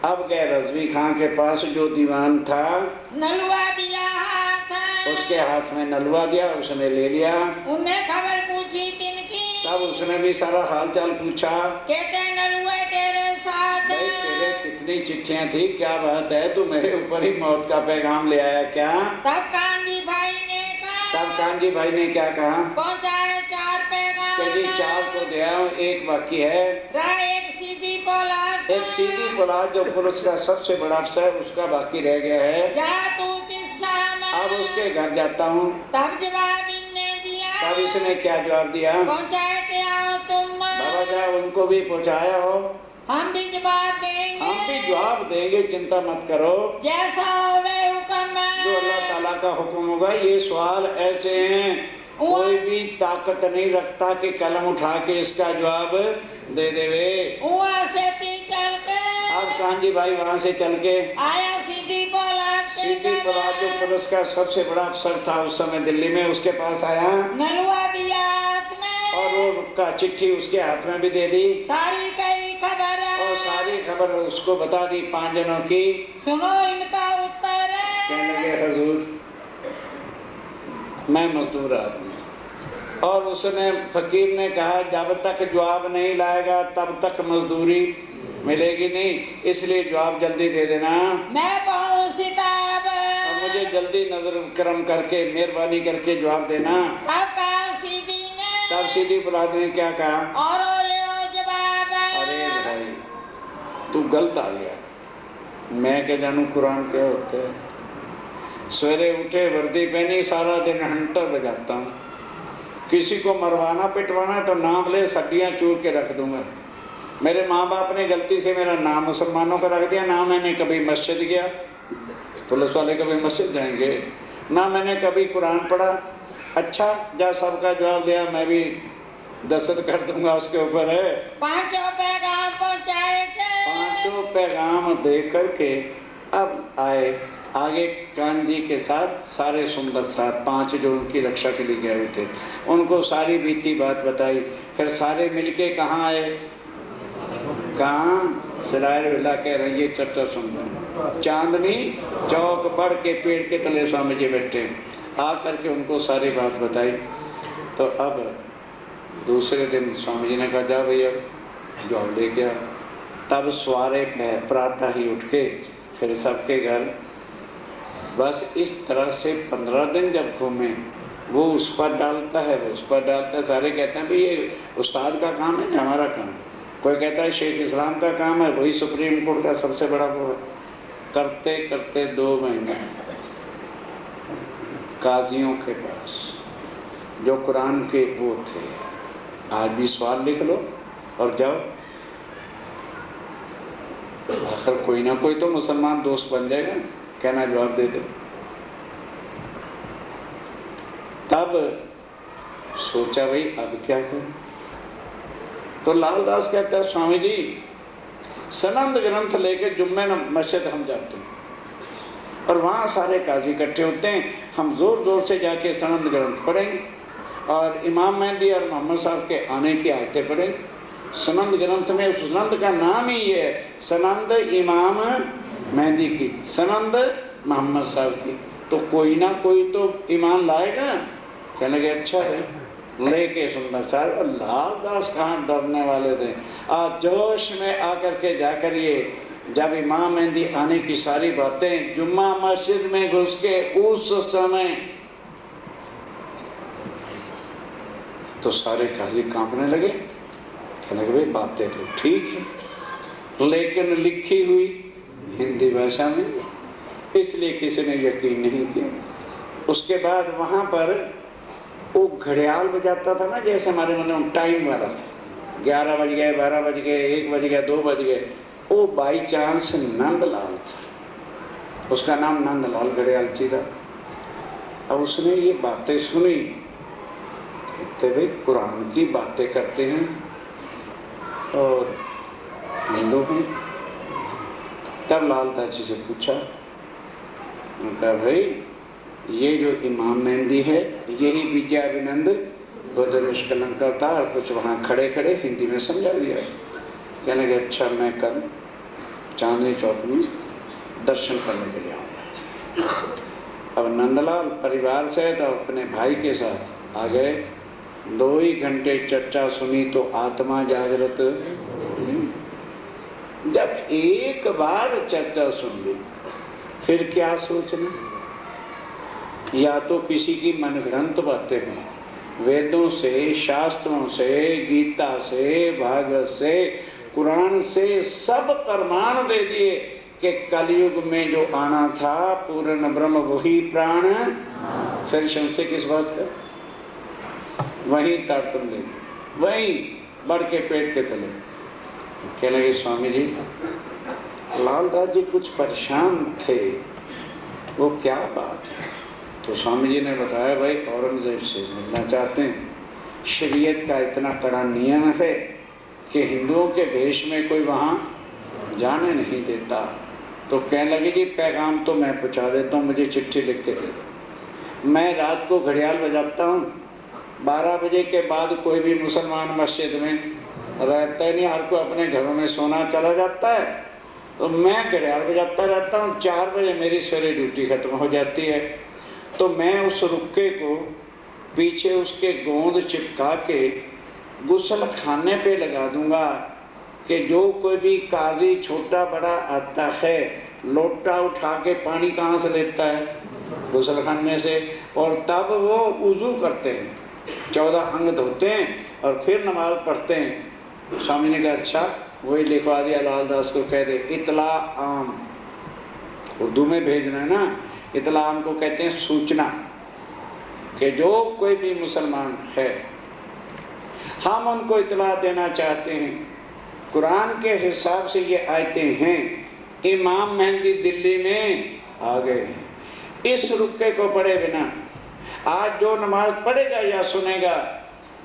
अब गए रजवी खान के पास, जो दीवान था, नलवा दिया हाथ, उसके हाथ में नलवा दिया, उसने ले लिया। उन्हें खबर पूछी तिनकी, तब उसने भी सारा हाल चाल पूछा। कहते नलुए तेरे साथ, भाई तेरे कितनी चिट्ठियां थी, क्या बात है, तू मेरे ऊपर ही मौत का पैगाम ले आया क्या? तब कांजी भाई ने कहा, तब कांजी भाई ने क्या कहा? पहुंचाए 4 पैगाम, कभी 4 को दिया, एक बाकी है। एक सीधी पोलाद, एक सीधी पोलाद जो पुरुष का सबसे बड़ा अफसर है, उसका बाकी रह गया है। जा तू किस शाम, अब उसके घर जाता हूँ। तब जवाब इनने दिया, तब इसने क्या जवाब दिया? पहुंचाए के आओ तुम, बाबा जा उनको भी पहुँचाया हो, हम भी जवाब देंगे। हम भी जवाब देंगे, चिंता मत करो। जैसा होवे हुक्म, जो अल्लाह ताला का हुक्म होगा। ये सवाल ऐसे हैं, कोई भी ताकत नहीं रखता कि कलम उठा के इसका जवाब दे देवे। वहाँ से ती चल के अब कांजी भाई वहां से चल के आया सीधी पोलाद के सीधी घर। पोलाद जो पुलिस का सबसे बड़ा अफसर था उस समय दिल्ली में, उसके पास आया नलवा दिया हाथ में और वो का चिट्ठी उसके हाथ में भी दे दी सारी कई खबर, और सारी खबर उसको बता दी 5 जनों की। सुनो इनका उत्तर। कहने लगे हुजूर मैं मजदूर आदमी, और उसने फकीर ने कहा जब तक जवाब नहीं लाएगा तब तक मजदूरी मिलेगी नहीं, इसलिए जवाब जल्दी दे देना। मैं बहुत सिताब और मुझे जल्दी नजर करम करके मेहरबानी करके जवाब देना। अब कहा सीधी ने, तब सीधी बुलाद ने क्या कहा, और जवाब। अरे भाई तू गलत आ गया, मैं क्या जानू कुरान क्या होता है। सवेरे उठे वर्दी पहनी सारा दिन हंटर बजाता हूँ, किसी को मरवाना पिटवाना तो नाम ले सड्डियाँ चूर के रख दूंगा। मेरे माँ बाप ने गलती से मेरा नाम मुसलमानों का रख दिया, ना मैंने कभी मस्जिद गया, पुलिस वाले कभी मस्जिद जाएंगे, ना मैंने कभी कुरान पढ़ा। अच्छा जा सबका जवाब दिया, मैं भी दस्तखत कर दूंगा उसके ऊपर है। 5 पैगाम पहुँचाए थे। 5 पैगाम दे करके अब आए आगे कांजी के साथ सारे सुंदर साथ 5 जो उनकी रक्षा के लिए गए हुए थे, उनको सारी बीती बात बताई। फिर सारे मिलके कहाँ आए, कहाँ सराय विला कह रही है, चर्चा सुन रहे। चांदनी चौक बढ़ के पेड़ के तले स्वामी जी बैठे, आ करके उनको सारी बात बताई। तो अब दूसरे दिन स्वामी जी ने कहा जा भैया जवाब ले गया। तब सवारे प्रातः ही उठ के फिर सबके घर, बस इस तरह से 15 दिन जब घूमे, वो उस पर डालता है वो उस पर डालता है। सारे कहते हैं भाई ये उस्ताद का काम है, हमारा काम। कोई कहता है शेख इस्लाम का काम है, वही सुप्रीम कोर्ट का सबसे बड़ा वो। करते करते 2 महीने काजियों के पास जो कुरान के वो थे, आज भी सवाल लिख लो और जाओ, आखिर कोई ना कोई तो मुसलमान दोस्त बन जाएगा, कहना जवाब दे दो। तब सोचा भाई अब क्या करें। तो लालदास कहता है स्वामी जी सनंद ग्रंथ लेके जुम्मे न मस्जिद हम जाते हैं और वहाँ सारे काजी इकट्ठे होते हैं, हम जोर जोर से जाके सनंद ग्रंथ पढ़ेंगे और इमाम मेहंदी और मोहम्मद साहब के आने की आयतें पढ़ेंगे। सनंद ग्रंथ में उस सनंद का नाम ही है, सनंद इमाम मेहंदी की, सनंद मोहम्मद साहब की। तो कोई ना कोई तो ईमान लाएगा। कहने लगे अच्छा है, लेके सुंदर साहब। लालदास कहाँ डरने वाले थे, आज जोश में आकर के जाकर ये जब इमाम मेहंदी आने की सारी बातें जुम्मा मस्जिद में घुस के उस समय तो सारे काजी कांपने लगे। कहने लगे भाई बातें तो ठीक है लेकिन लिखी हुई हिंदी भाषा में, इसलिए किसी ने यकीन नहीं किया। उसके बाद वहां पर वो घड़ियाल बजाता था ना, जैसे हमारे मतलब टाइम वाला, 11 बज गए, 12 बज गए, 1 बज गया, 2 बज गए। वो बाई चांस नंदलाल था, उसका नाम नंदलाल घड़ियालची था। अब उसने ये बातें सुनी, कहते भाई कुरान की बातें करते हैं और हिंदू हैं। तब लालदास जी से पूछा, उनका भाई ये जो इमाम मेहंदी है यही विद्याविनंद बुद्ध निष्कलंक था, और कुछ वहाँ खड़े खड़े हिंदी में समझा दिया। कहने लगे अच्छा मैं कल चांदनी चौक में दर्शन करने के लिए आऊँगा। अब नंदलाल परिवार से तो अपने भाई के साथ आ गए। 2 ही घंटे चर्चा सुनी तो आत्मा जागृत। जब एक बार चर्चा सुन ली फिर क्या सोचना, या तो किसी की मनगढ़ंत बातें हैं, वेदों से, शास्त्रों से, गीता से, भागवत से, कुरान से सब प्रमाण दे दिए कि कलयुग में जो आना था पूर्ण ब्रह्म वही प्राण। फिर संशय किस बात का, वहीं तारतम्य ले, वहीं बढ़ के पेट के तले। कहने लगे स्वामी जी, लालदास जी कुछ परेशान थे, वो क्या बात है? तो स्वामी जी ने बताया, भाई औरंगजेब से मिलना चाहते हैं। शरीयत का इतना कड़ा नियम है कि हिंदुओं के भेष में कोई वहाँ जाने नहीं देता। तो कहने लगे जी पैगाम तो मैं पहुँचा देता हूँ, मुझे चिट्ठी लिख के दे दो। मैं रात को घड़ियाल बजाता हूँ, 12 बजे के बाद कोई भी मुसलमान मस्जिद में रहता ही नहीं, हर को अपने घरों में सोना चला जाता है। तो मैं घड़ियाल बजाता रहता हूँ, 4 बजे मेरी सवेरे ड्यूटी खत्म हो जाती है। तो मैं उस रुक्के को पीछे उसके गोंद चिपका के गुसल खाने पे लगा दूंगा कि जो कोई भी काजी छोटा बड़ा आता है, लोटा उठा के पानी कहाँ से लेता है? गुसल खाने से। और तब वो वुजू करते हैं, 14 अंग धोते हैं और फिर नमाज पढ़ते हैं। स्वामी ने कहा अच्छा, वही लिखवा दिया लालदास को, कह दे इतला आम, उर्दू में भेजना है ना। इतला आम को कहते हैं सूचना, कि जो कोई भी मुसलमान है हम उनको इतला देना चाहते हैं। कुरान के हिसाब से ये आयतें हैं, इमाम मेहदी दिल्ली में आ गए। इस रुक्के को पढ़े बिना आज जो नमाज पढ़ेगा या सुनेगा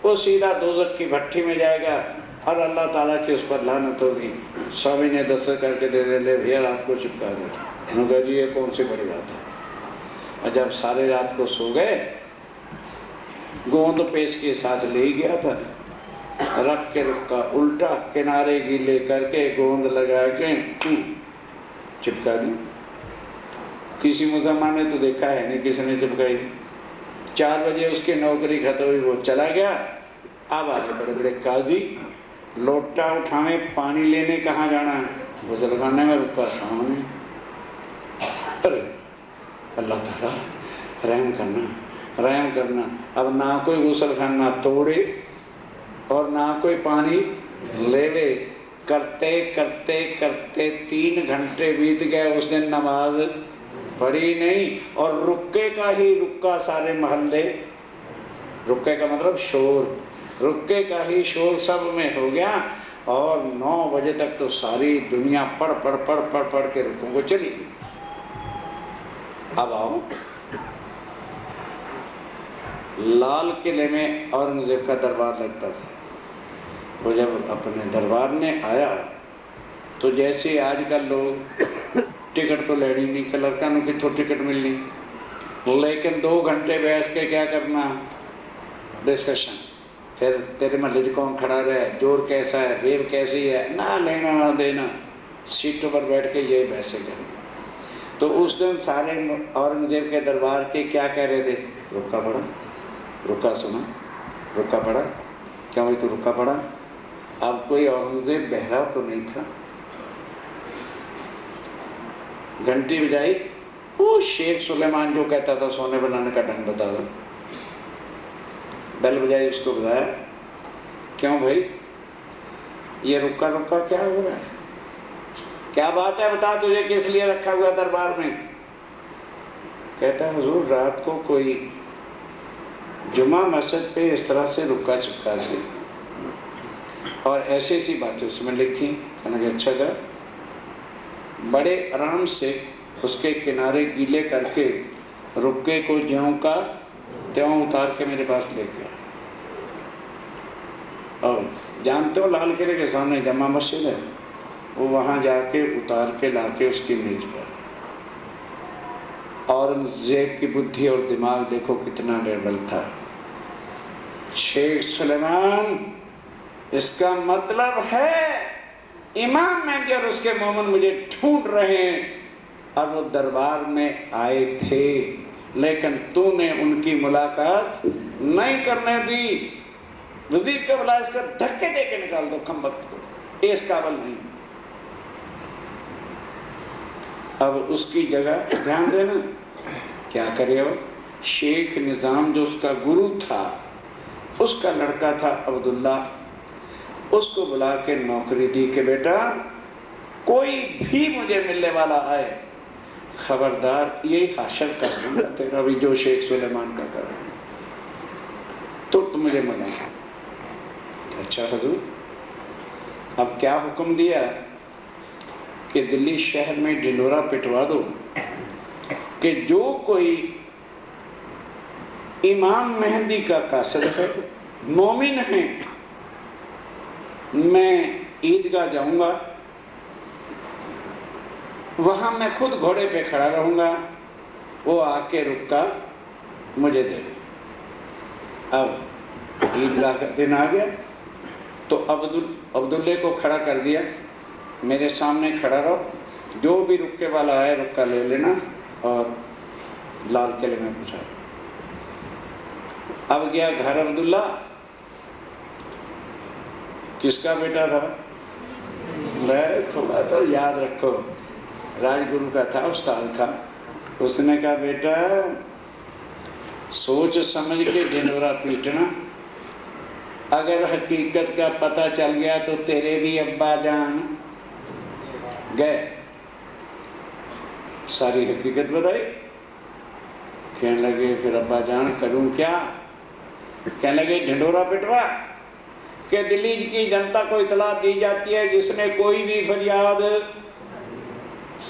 वो सीधा दोज़ख की भट्टी में जाएगा और अल्लाह ताला की उस पर लानत होगी। स्वामी ने दस्तखत करके दे ले भैया रात को चिपका दो। उन्होंने कहा जी ये कौन सी बड़ी बात है। और जब सारे रात को सो गए, गोंद पेश के साथ ले गया था, रख के रुक्का उल्टा किनारे गीले करके गोंद लगा के चिपका दी। किसी मुसलमान ने तो देखा है नहीं किसी ने चिपकाई। 4 बजे उसकी नौकरी खत्म हुई, वो चला गया। अब आगे बड़े बड़े काजी लोटा उठावे पानी लेने कहाँ जाना है? गुसलखाने में रुका सामने। अरे अल्लाह ताला रहम करना, रहम करना। अब ना कोई गुसलखाना तोड़े और ना कोई पानी लेवे। करते करते करते 3 घंटे बीत गए, उस दिन नमाज पढ़ी नहीं। और रुक्के का ही रुक्का सारे मोहल्ले, रुक्के का मतलब शोर, रुक्के का ही शोर सब में हो गया। और 9 बजे तक तो सारी दुनिया पढ़ पढ़ पढ़ पढ़ पढ़ के रुकों को चली गई। अब आओ, लाल किले में औरंगजेब का दरबार लगता था। वो जब अपने दरबार में आया तो जैसे आजकल लोग टिकट तो लेनी नहीं, लड़का नु कितों टिकट मिलनी, लेकिन 2 घंटे बैठ के क्या करना, डिस्कशन। फिर तेरे महल कौन खड़ा रहे, जोर कैसा है, रेल कैसी है, ना लेना ना देना, सीटों पर बैठ के ये बहसे करें। तो उस दिन सारे औरंगजेब के दरबार के क्या कह रहे थे? रुका पड़ा, रुका सुना, रुका पड़ा। क्या भाई तू रुका पड़ा? अब कोई औरंगजेब बहरा तो नहीं था। घंटी बजाई, वो शेख सुलेमान जो कहता था सोने बनाने का ढंग बता दो। बेल बजाई, उसको बताया क्यों भाई ये रुका रुका क्या हो रहा है, क्या बात है, बता तुझे किस लिए रखा हुआ दरबार में? कहता है हुजूर रात को कोई जुमा मस्जिद पे इस तरह से रुका चिपका से और ऐसी ऐसी बातें उसमें लिखी। कहना कि अच्छा था, बड़े आराम से उसके किनारे गीले करके रुक्के को ज्यों का त्यों उतार के मेरे पास ले गया। और जानते हो लाल किले के सामने जमा मस्जिद है, वो वहां जाके उतार के लाके उसकी मेज पर। औरंगजेब की बुद्धि और दिमाग देखो कितना निर्बल था। शेख सुलेमान, इसका मतलब है इमाम मेहदी और उसके मोमन मुझे ढूंढ रहे हैं और वो दरबार में आए थे, लेकिन तूने उनकी मुलाकात नहीं करने दी। वजीर का बुला, इसका धक्के दे के निकाल दो खंबत को, इस काबल नहीं। अब उसकी जगह ध्यान देना क्या करे हो। शेख निजाम जो उसका गुरु था, उसका लड़का था अब्दुल्ला, उसको बुला के नौकरी दी कि बेटा कोई भी मुझे मिलने वाला आए, खबरदार यही हासिल कर दूंगा तेरा भी जो शेख सुलेमान का कर, तो तुम मुझे मना। अच्छा हुजूर, अब क्या हुक्म दिया कि दिल्ली शहर में ढिंढोरा पिटवा दो कि जो कोई इमाम मेहंदी का कासिद है, मोमिन है, मैं ईदगाह जाऊंगा, वहां मैं खुद घोड़े पे खड़ा रहूंगा, वो आके रुका मुझे दे। अब ईदगाह का दिन आ गया तो अब्दुल्ले को खड़ा कर दिया, मेरे सामने खड़ा रहो, जो भी रुक्के वाला आए रुक्का ले लेना और लाल किले में पहुंचा। अब गया घर अब्दुल्ला, किसका बेटा था? मैं थोड़ा तो याद रखो, राजगुरु का था, उस्ताद का। उसने कहा बेटा सोच समझ के ढिंढोरा पीटना, अगर हकीकत का पता चल गया तो तेरे भी अब्बा जान गए। सारी हकीकत बताई। कहने लगे फिर अब्बा जान करूं क्या? कहने लगे ढिंढोरा पिटवा कि दिल्ली की जनता को इतला दी जाती है जिसने कोई भी फरियाद,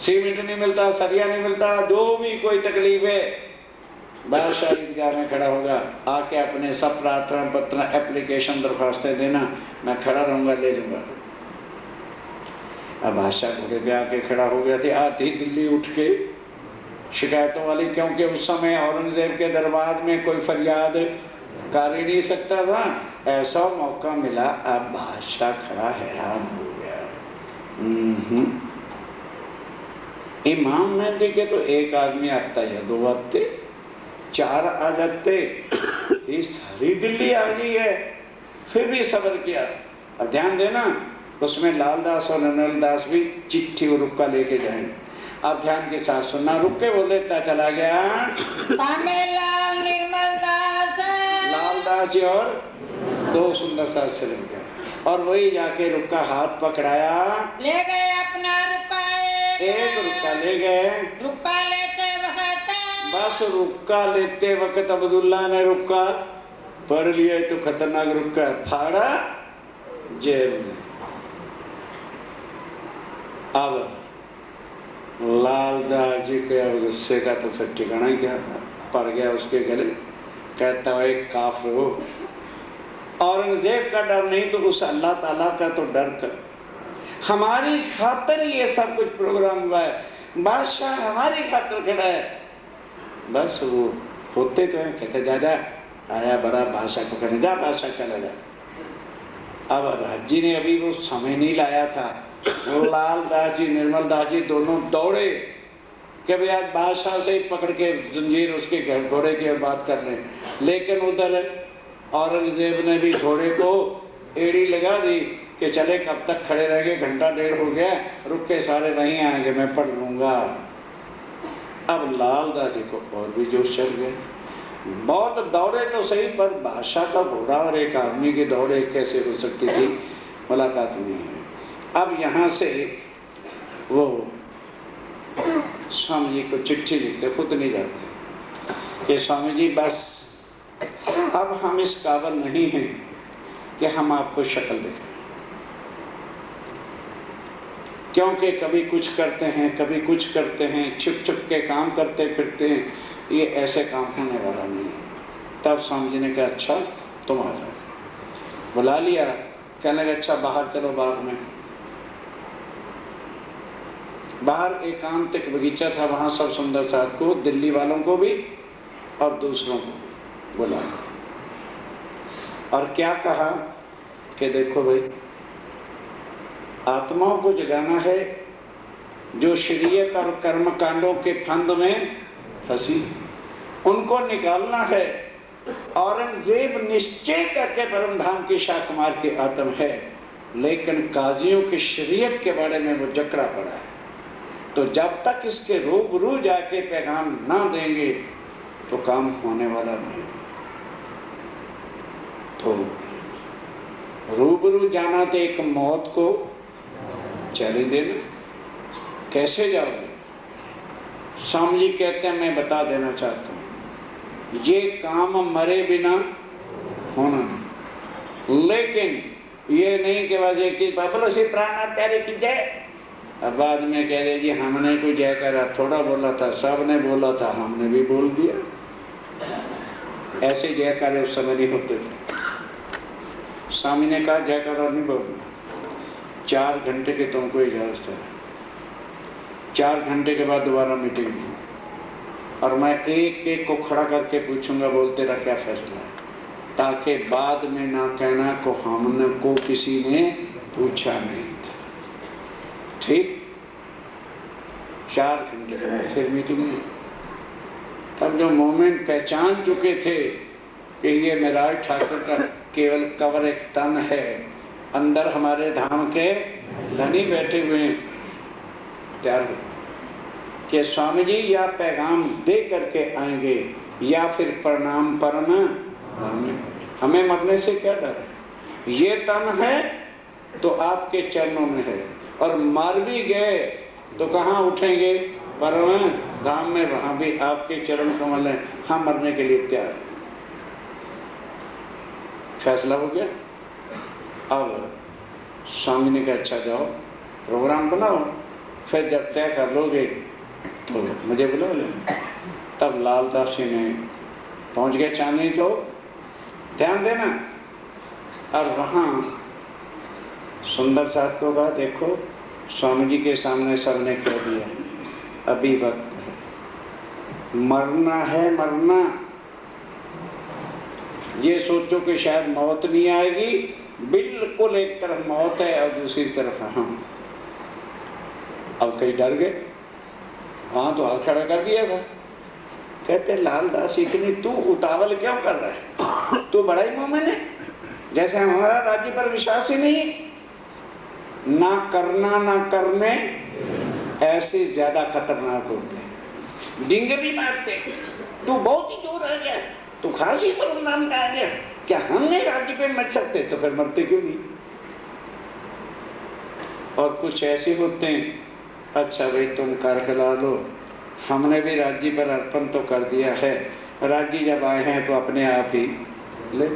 सीमेंट नहीं मिलता, सरिया नहीं मिलता, जो भी कोई तकलीफ है, बादशाह ईदगाह में खड़ा होगा, आके अपने सब प्रार्थना पत्र एप्लीकेशन दरखास्तें देना, मैं खड़ा रहूंगा, ले लूंगा। अब बादशाह घोड़े पे आके खड़ा हो गया थे। आती दिल्ली उठ के शिकायतों वाली, क्योंकि उस समय औरंगजेब के दरबार में कोई फरियाद कर ही नहीं सकता था। ऐसा मौका मिला, अब बादशाह खड़ा हैरान हो गया। इमाम मेहंदी के तो एक आदमी आता या दो आते, चार आ जाते, ये सारी दिल्ली आ गई है। फिर भी सब्र किया। अब ध्यान देना, उसमें लालदास और नरनदास भी चिट्ठी और रुक्का लेके जाएंगे। अब ध्यान के साथ सुनना, रुक्के वो लेता चला गया लाल निर्मल दास, लालदास जी और दो सुंदर सास चले गए, और वही जाके रुक्का हाथ पकड़ाया, ले गए अपना रुपा, एक रुक्का ले गए। रुपा लेते वक्त, बस रुक्का लेते वक्त अब्दुल्ला ने रुक्का पढ़ लिया तो खतरनाक रुक्का फाड़ा जेब में। अब लालदास जी के अब गुस्से का तो फिर ठिकाना ही क्या था, पड़ गया उसके गले। कहता है काफिर हो, औरंगजेब का डर नहीं तो उस अल्लाह ताला का तो डर कर, हमारी खातिर ये सब कुछ प्रोग्राम हुआ है, बादशाह हमारी खातिर खड़ा है। बस वो होते तो हैं, कहते जा जा, आया बड़ा बादशाह को कहने जा, बादशाह चला जा। अब राजी ने अभी वो समय नहीं लाया था, लालदास जी निर्मल दास जी दोनों दौड़े कि भाई आज बादशाह से ही पकड़ के जंजीर उसके घोड़े की बात कर लें। लेकिन उधर औरंगजेब ने भी घोड़े को एड़ी लगा दी कि चले कब तक खड़े रहेंगे, घंटा डेढ़ हो गया, रुक के सारे वहीं आएंगे, मैं पढ़ लूंगा। अब लालदास जी को और भी जोश चढ़ गया, बहुत दौड़े तो सही, पर बादशाह का घोड़ा और एक आदमी की दौड़े कैसे हो सकती थी, मुलाकात नहीं है। अब यहाँ से वो स्वामी जी को चिट्ठी लिखते, खुद नहीं जाते कि स्वामी जी बस अब हम इस काबिल नहीं हैं कि हम आपको शक्ल दिखाएं, क्योंकि कभी कुछ करते हैं, कभी कुछ करते हैं, छुप छुप के काम करते फिरते हैं, ये ऐसे काम होने वाला नहीं है। तब स्वामी जी ने कहा अच्छा तुम आ जाओ, बुला लिया। कहने लगे अच्छा बाहर चलो बाग में। बाहर एकांतिक बगीचा था, वहां सब सुंदर साथ को, दिल्ली वालों को भी और दूसरों को बुला, और क्या कहा कि देखो भाई, आत्माओं को जगाना है जो शरीयत और कर्म कांडों के फंद में फंसी, उनको निकालना है। औरंगजेब निश्चय करके परम धाम की शाकुमार के आत्म है, लेकिन काजियों की शरीयत के बारे में वो जकड़ा पड़ा है। तो जब तक इसके रूबरू जाके पैगाम ना देंगे तो काम होने वाला नहीं। तो रूबरू जाना तो एक मौत को चली देना, कैसे जाओगे? स्वामी जी कहते हैं मैं बता देना चाहता हूं, ये काम मरे बिना होना नहीं, लेकिन ये नहीं कि बस एक चीज बोलो श्री प्राणनाथ प्यारे की जय, अब बाद में कह दे जी हमने कोई जय करा थोड़ा बोला था, सबने बोला था, हमने भी बोल दिया। ऐसे जयकारे उस समय नहीं होते थे। स्वामी ने कहा जयकारा नहीं बोलना, 4 घंटे के तुमको इजाजत है। 4 घंटे के बाद दोबारा मीटिंग हुई और मैं एक एक को खड़ा करके पूछूंगा बोल तेरा क्या फैसला है, ताकि बाद में ना कहना को हमने को किसी ने पूछा नहीं था। ठीक, 4 घंटे के बाद फिर मीटिंग हुई। तब जो मोमेंट पहचान चुके थे कि ये मेराज ठाकुर का केवल कवर एक तन है, अंदर हमारे धाम के धनी बैठे हुए हैं, तैयार हो कि स्वामी जी या पैगाम दे करके आएंगे या फिर प्रणाम परम। हमें मरने से क्या डर है, ये तन है तो आपके चरणों में है, और मर भी गए तो कहाँ उठेंगे, परम धाम में, वहां भी आपके चरण कमल है, हम मरने के लिए तैयार। फैसला हो गया। अब स्वामी ने कहा अच्छा जाओ प्रोग्राम बनाओ, फिर जब तय कर लोगे तो मुझे बुला लो। तब लालदास जी ने पहुंच गए चांदनी चौक, ध्यान देना। और वहां सुंदर साहब को कहा देखो स्वामी जी के सामने सबने कह दिया अभी वक्त है, मरना है मरना, ये सोचो कि शायद मौत नहीं आएगी, बिल्कुल एक तरफ मौत है और दूसरी तरफ हम। अब कई डर गए, वहां तो हाथ खड़ा कर दिया था। कहते लालदास इतनी तू उतावल क्यों कर रहा है, तू बड़ा ही मोमिन है, जैसे हमारा राज्य पर विश्वास ही नहीं, ना करना ना करने ऐसे ज्यादा खतरनाक होते हैं। डिंगे भी मारते, तू बहुत ही दूर आ गया, तू खासी पर नाम का आ गया, क्या हमने राज्य पे मर सकते, तो फिर मरते क्यों नहीं। और कुछ ऐसे होते हैं अच्छा भाई तुम कर खिला लो, हमने भी राज्य पर अर्पण तो कर दिया है, राज्य जब आए हैं तो अपने आप ही ले।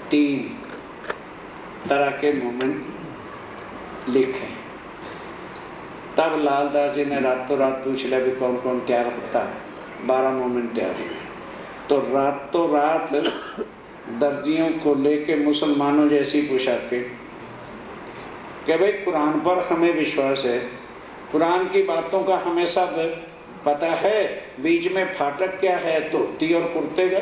3 तरह के मोमेंट लिखे। तब लालदास जी ने रातों रात पूछ लिया भी कौन कौन तैयार होता है, 12 मोमेंट तैयार हुए। तो रातों रात दर्जियों को लेके मुसलमानों जैसी पोशाकें कि भाई कुरान पर हमें विश्वास है, कुरान की बातों का हमें सब पता है, बीच में फाटक क्या है, धोती और कुर्ते का,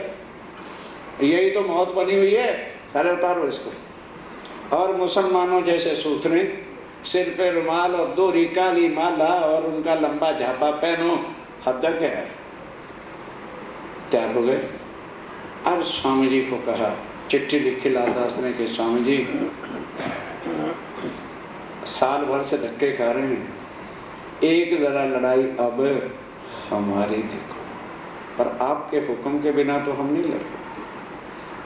यही तो मौत बनी हुई है, पहले उतारो इसको। और मुसलमानों जैसे सूथने, सिर पे रुमाल और 2 काली माला और उनका लंबा झापा पहनो, हद तक है। तैयार हो गए। अब स्वामी जी को कहा, चिट्ठी लिखी लालदास ने कि स्वामी जी साल भर से धक्के खा रहे हैं, एक जरा लड़ाई अब हमारी देखो, पर आपके हुक्म के बिना तो हम नहीं लड़ सकते,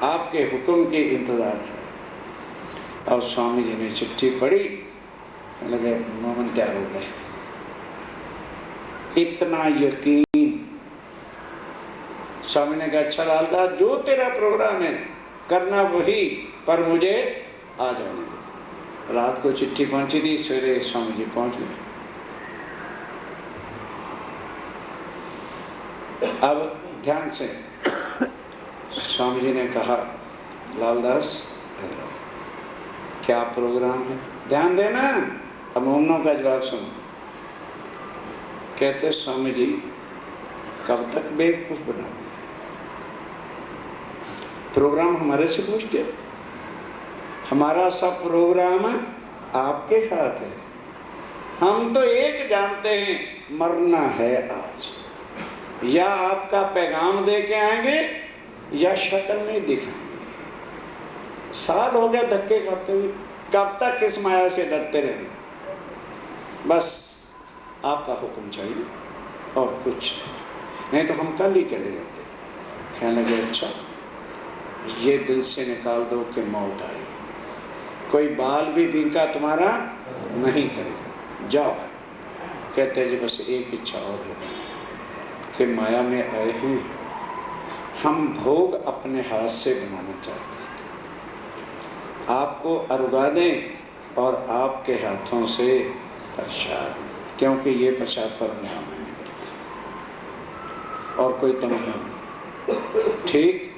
आपके हुक्म के इंतजार है। और स्वामी जी ने चिट्ठी पढ़ी, लगे मोमन तैयार हो गए। इतना यकीन। स्वामी ने कहा अच्छा लालदास जो तेरा प्रोग्राम है करना वही, पर मुझे आ जाने दो। रात को चिट्ठी पहुंची थी, सवेरे स्वामी जी पहुंच गए। अब ध्यान से स्वामी जी ने कहा लालदास क्या प्रोग्राम है, ध्यान देना। अब मोमनों का जवाब सुनो। कहते स्वामी जी कब तक बेवकूफ बना, प्रोग्राम हमारे से पूछते, हमारा सब प्रोग्राम आपके साथ है, हम तो एक जानते हैं मरना है आज, या आपका पैगाम दे के आएंगे या शक्ल नहीं दिखाएंगे। साल हो गया धक्के खाते हुए, कब तक इस माया से डरते रहेंगे, बस आपका हुक्म चाहिए और कुछ नहीं, तो हम कल ही चले जाते। कहने लगे अच्छा ये दिल से निकाल दो कि मौत आई, कोई बाल भी बिंका तुम्हारा नहीं करेगा, जाओ। कहते जी बस एक इच्छा और है कि माया में आए हुए हम भोग अपने हाथ से बनाना चाहते हैं, आपको अरुगा दें और आपके हाथों से प्रसाद, क्योंकि ये प्रसाद परम धाम है और कोई तो नहीं। ठीक।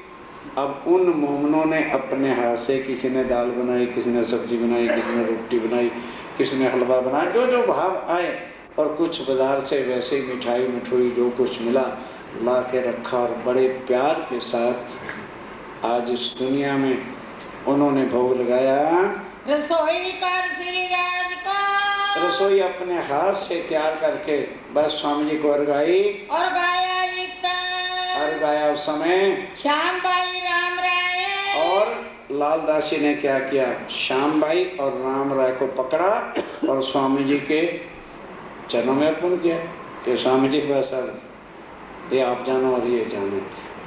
अब उन मोमनों ने अपने हाथ से, किसी ने दाल बनाई, किसी ने सब्जी बनाई, किसी ने रोटी बनाई, किसी ने हलवा बनाया, जो जो भाव आए, और कुछ बाजार से वैसे ही मिठाई मिठोई जो कुछ मिला ला के रखा, और बड़े प्यार के साथ आज इस दुनिया में उन्होंने भोग लगाया। रसोई कर श्री राज का, रसोई अपने हाथ से तैयार करके बस स्वामी जी को अर्घाई और गाया इतना, और गाया उस समय श्याम बाई राम राय। और लालदास जी ने क्या किया, श्याम बाई और राम राय को पकड़ा और स्वामी जी के चरणों में अर्पण किया कि स्वामी जी बस अब ये आप जानो और ये जानो।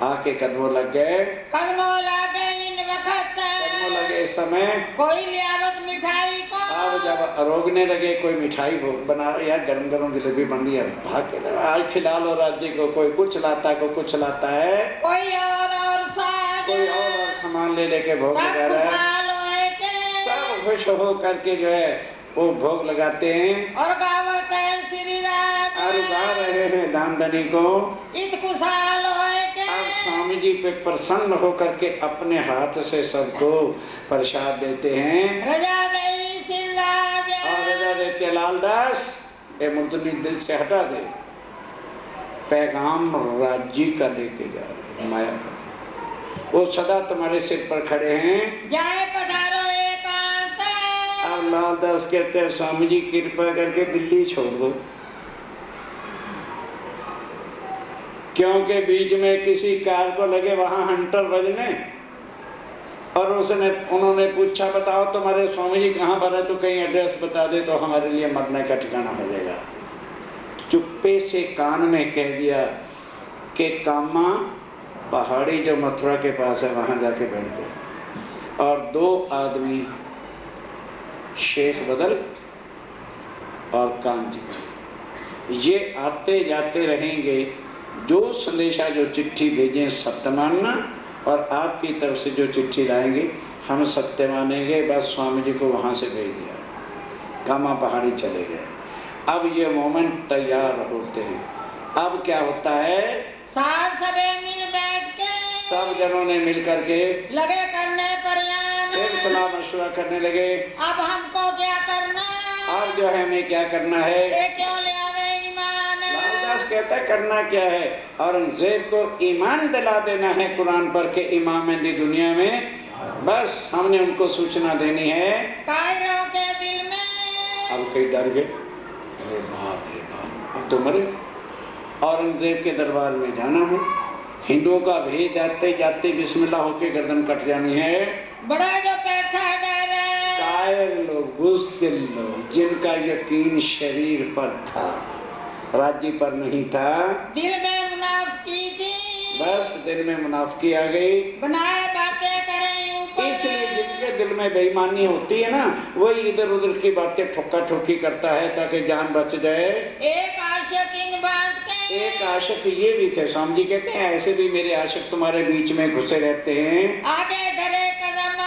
आके कदमों लग गए, कदमों लगे इन वक्त, कदमों लगे इस समय, कोई लियावत मिठाई को। अब जब रोगने लगे, कोई मिठाई बना या गरम गरम जलेबी बन रही है, भाग के आज खिला लो राज्य को, कोई कुछ लाता है, कोई कुछ लाता है, कोई और साज, कोई और सामान ले लेके भोग लगा रहा है। सब खुश हो करके जो है वो भोग लगाते हैं और गावत है श्री राज, और गा रहे हैं दामदनी को। इत खुशहाल होए के, अब स्वामी जी पे प्रसन्न होकर के अपने हाथ से सबको प्रसाद देते हैं रजा दई श्री राज, और रजा देते लालदास ये मुर्दनी दिल से हटा दे, पैगाम राज्य का लेके जा रहे हैं, माया का। वो सदा तुम्हारे सिर पर खड़े हैं, जाए पधारो एकांत। अब लालदास कहते हैं स्वामी जी कृपा करके दिल्ली छोड़ दो, क्योंकि बीच में किसी कार को लगे वहां हंटर बजने, और उन्होंने पूछा बताओ तुम्हारे स्वामी जी कहाँ पर है, तो कहीं एड्रेस बता दे तो हमारे लिए मरने का ठिकाना हो जाएगा। चुप्पे से कान में कह दिया कि कामा पहाड़ी जो मथुरा के पास है वहां जाके बैठ गए। और दो आदमी शेख बदल और कांजी ये आते जाते रहेंगे, जो संदेशा जो चिट्ठी भेजें सत्य मानना, और आपकी तरफ से जो चिट्ठी लाएंगे हम सत्य मानेंगे। बस स्वामी जी को वहां से भेज दिया, कामा पहाड़ी चले गए। अब ये मोमेंट तैयार होते हैं। अब क्या होता है, साथ सबे मिल बैठ के, सब जनों ने मिल करके लगे करने प्रयास, फिर सलाह मशवरा करने लगे। अब हमको क्या करना, अब जो है हमें क्या करना है। ये क्यों ले आवे ईमान। लालदास कहता है करना क्या है, औरंगजेब को ईमान दिला देना है कुरान पर के इमाम दी दुनिया में। बस हमने उनको सूचना देनी है। कायरों के दिल में अब कई डर गए, अरे बाप रे बाप, अब तो मरे। औरंगजेब के दरबार में जाना है, हिंदुओं का भेद जाते जाते बिस्मिल्लाह होके गर्दन कट जानी है। बड़ा जो बैठा डर, कायर लोग, बुज़दिल लोग, जिनका यकीन शरीर पर था, राज्य पर नहीं था, दिल में मुनाफिकी थी, बस दिल में मुनाफिकी आ गई। बनाए बातें करें ऊपर, इसलिए जिनके दिल में बेईमानी होती है ना, वही इधर उधर की बातें ठोका ठोकी करता है ताकि जान बच जाए। एक आशिक इन बात के, एक आशिक ये भी थे, स्वामी जी कहते हैं ऐसे भी मेरे आशिक तुम्हारे बीच में घुसे रहते हैं। आगे धरे कदम,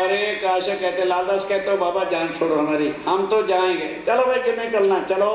और एक आशिक कहते, लालदास कहते हो बाबा जान छोड़ो हमारी, हम तो जाएंगे, चलो भाई जिन्हें चलना चलो।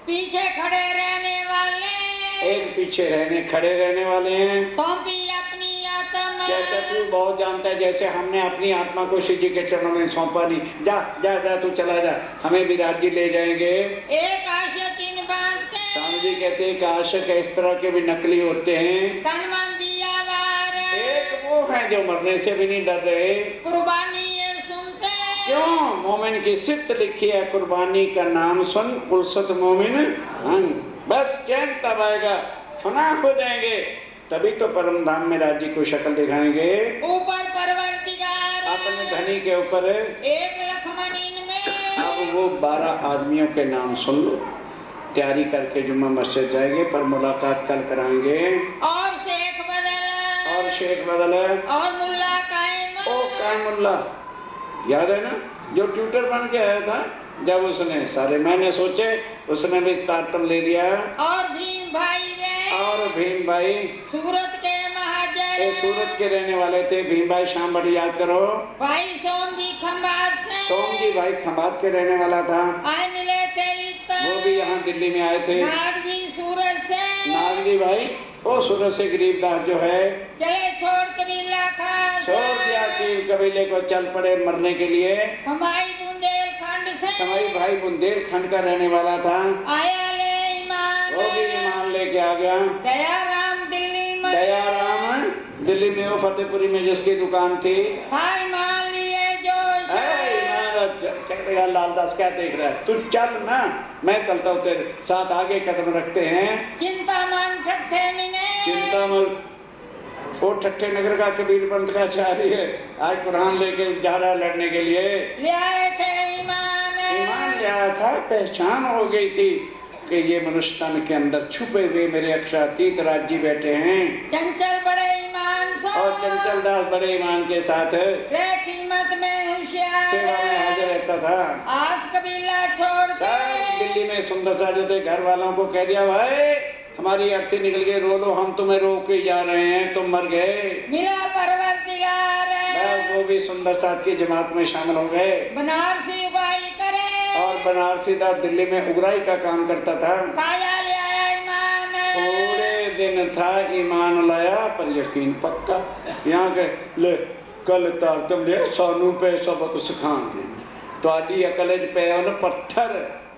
पीछे खड़े रहने वाले, एक पीछे रहने खड़े रहने वाले हैं। सौंपी अपनी आत्मा, कहते तू बहुत जानता है, जैसे हमने अपनी आत्मा को शिव जी के चरणों में सौंपा नहीं, जा जा जा तू चला जा, हमें भी राज्य ले जाएंगे। एक आशिक इन बात के, स्वामी जी कहते हैं कि आशिक इस तरह के भी नकली होते हैं। तन मन दिया वार, एक वो है जो मरने से भी नहीं डर रहे। कुर्बानी ये सुनते, क्यों, मोमिन की सिफ्त लिखी है, कुर्बानी का नाम सुन पुरसत मोमिन अंग। बस चैन तब आएगा, फना हो जाएंगे, तभी तो परम धाम में राज्य को शक्ल दिखाएंगे। ऊपर परवरदिगार, अपने धनी के ऊपर एक लखमन इनमें। अब वो 12 आदमियों के नाम सुन लो, तैयारी करके जुम्मा मस्जिद जाएंगे, पर मुलाकात कल कराएंगे। और शेख बदल, और शेख बदल और मुल्ला कायम, ओ कायमुल्ला, याद है ना, जो ट्यूटर बन के आया था, जब उसने सारे मैंने सोचे, उसने भी तारतम ले लिया। और भीम भाई रे, और भीम भाई सूरत के महाजय वाले सूरत के रहने वाले थे। भीम भाई शाम बड़ी याद करो। भाई सोम जी खंबात से, सोम जी भाई खंबात के रहने वाला था। आए मिले थे इतना, वो भी यहाँ दिल्ली में आए थे। नाग जी सूरत से, नाग जी भाई वो सूरत से गरीबदास जो है चले छोड़ कबीला खास, छोड़ दिया कि कबीले को, चल पड़े मरने के लिए। हमारी बुंदेलखंड से, हमारी भाई बुंदेलखंड का रहने वाला था। आया ले ईमान, वो भी ईमान लेके आ गया। दयाराम दिल्ली में, दयाराम दिल्ली में, वो फतेहपुरी में जिसकी दुकान थी। भाई मान लिए जो कहते लालदास क्या देख रहा है, तू चल ना, मैं चलता हूँ तेरे साथ, आगे कदम रखते हैं। चिंता मन ठट्ठे मिने, चिंता मत, वो ठट्ठे नगर का कबीर पंथ का शायरी है, आज कुरान लेके जा रहा है लड़ने के लिए। ले आए थे ईमान, ईमान ले आया था, पहचान हो गई थी कि ये मनुष्य तन के अंदर छुपे हुए मेरे अक्षरातीत राज्य बैठे हैं। चंचल बड़े ईमान से, और चंचल दास बड़े ईमान के साथ रे कीमत में होशियार, सेवा में हाजिर रहता था। आज कबीला छोड़ सब के दिल्ली में सुंदर सा जो थे घर वालों को कह दिया, भाई हमारी अर्थी निकल गई, रो लो, हम तुम्हें रोक के जा रहे हैं, तुम मर गए। मिला परवरदिगार, बस वो भी सुंदर साथ की जमात में शामिल हो गए। बनारसी उगाई करे, और बनारसी दास दिल्ली में उगराई का काम करता था। काया ले आया ईमान, थोड़े दिन था ईमान लाया, पर यकीन पक्का यहाँ के ले कल तार तुम ले सानू पे सबक सिखाएंगे, तो अकल पे उन पत्थर,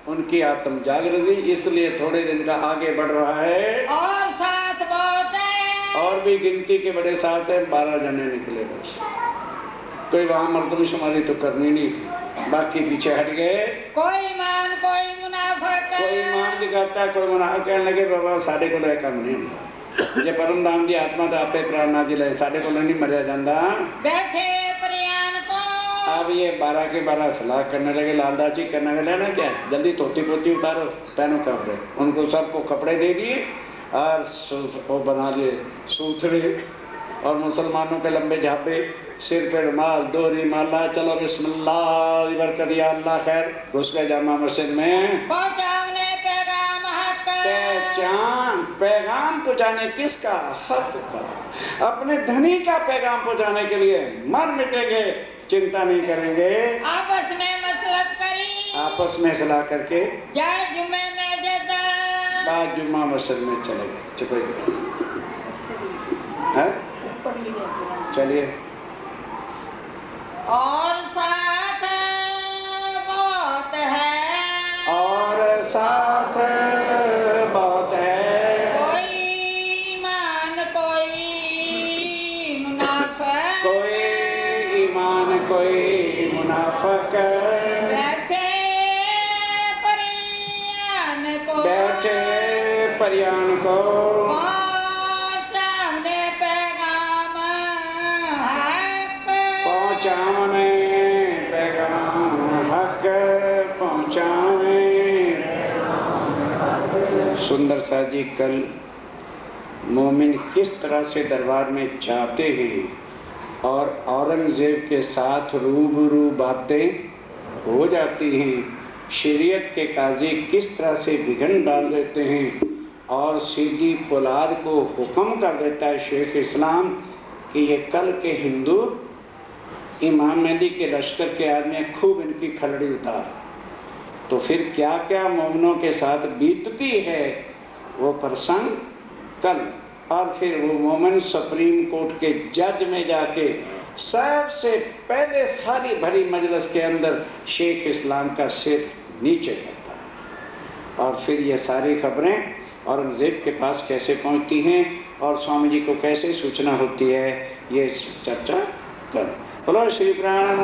उनकी आत्म जागृत हुई, इसलिए थोड़े दिन का आगे बढ़ रहा है। और साथ बहुत है, और भी गिनती के बड़े साथ है, 12 जने निकले बस। कोई वहां मर्दमशुमारी तो करनी नहीं थी, बाकी पीछे हट गए। कोई ईमान कोई मुनाफिक, कोई ईमान दिखाता, कोई मुनाफिक। कहने लगे बाबा साढ़े को कम नहीं, जे परम धाम की आत्मा तो आपे प्राणा दी ले, साढ़े को नहीं मरिया जाता। बैठे परियान को, अब ये 12 के 12 सलाह करने लगे। लालदास जी करने लगे लेना क्या, जल्दी धोती पोती उतारो, पहनो कपड़े। उनको सबको कपड़े दे दिए और वो बना दिए सूथड़े, और मुसलमानों के लंबे झापे, सिर पे रुमाल, दोहरी माला, चलो बिस्मिल्लाह बरकत या अल्लाह खैर, घुस गए जामा मस्जिद में। पहुंचाने पैगाम हक, पहचान पैगाम पहुंचाने किसका, हक का, अपने धनी का पैगाम पहुंचाने के लिए मर मिटेंगे, चिंता नहीं करेंगे। आपस में मसलत करी, आपस में सलाह करके जाए जुमे में जदा, बाद जुम्मा मस्जिद में चले गए। चुप है, चलिए। और साथ बहुत है, और साथ बहुत है, कोई ईमान कोई मुनाफिक, कोई ईमान कोई मुनाफिक, बैठे परियान को, बैठे परियान को, पहुंचाने पैगाम हक, पहुंचाने पैगाम हक, पहुंचाने। सुंदर सा जी कल मोमिन किस तरह से दरबार में जाते हैं और औरंगजेब के साथ रूबरू बातें हो जाती हैं, शरीयत के काजी किस तरह से विघन डाल देते हैं, और सीधी पुलाद को हुक्म कर देता है शेख इस्लाम कि ये कल के हिंदू इमाम मेहदी के लश्कर के आदमी खूब इनकी खलड़ी उतार। तो फिर क्या क्या मोमिनों के साथ बीतती है वो प्रसंग कल। और फिर वो मोमिन सुप्रीम कोर्ट के जज में जाके सबसे पहले सारी भरी मजलिस के अंदर शेख इस्लाम का सिर नीचे करता है। और फिर ये सारी खबरें औरंगजेब के पास कैसे पहुंचती हैं और स्वामी जी को कैसे सूचना होती है, ये चर्चा कर। बोलो श्री प्राण,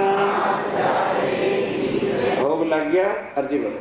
भोग लग गया, अर्जी बोलो।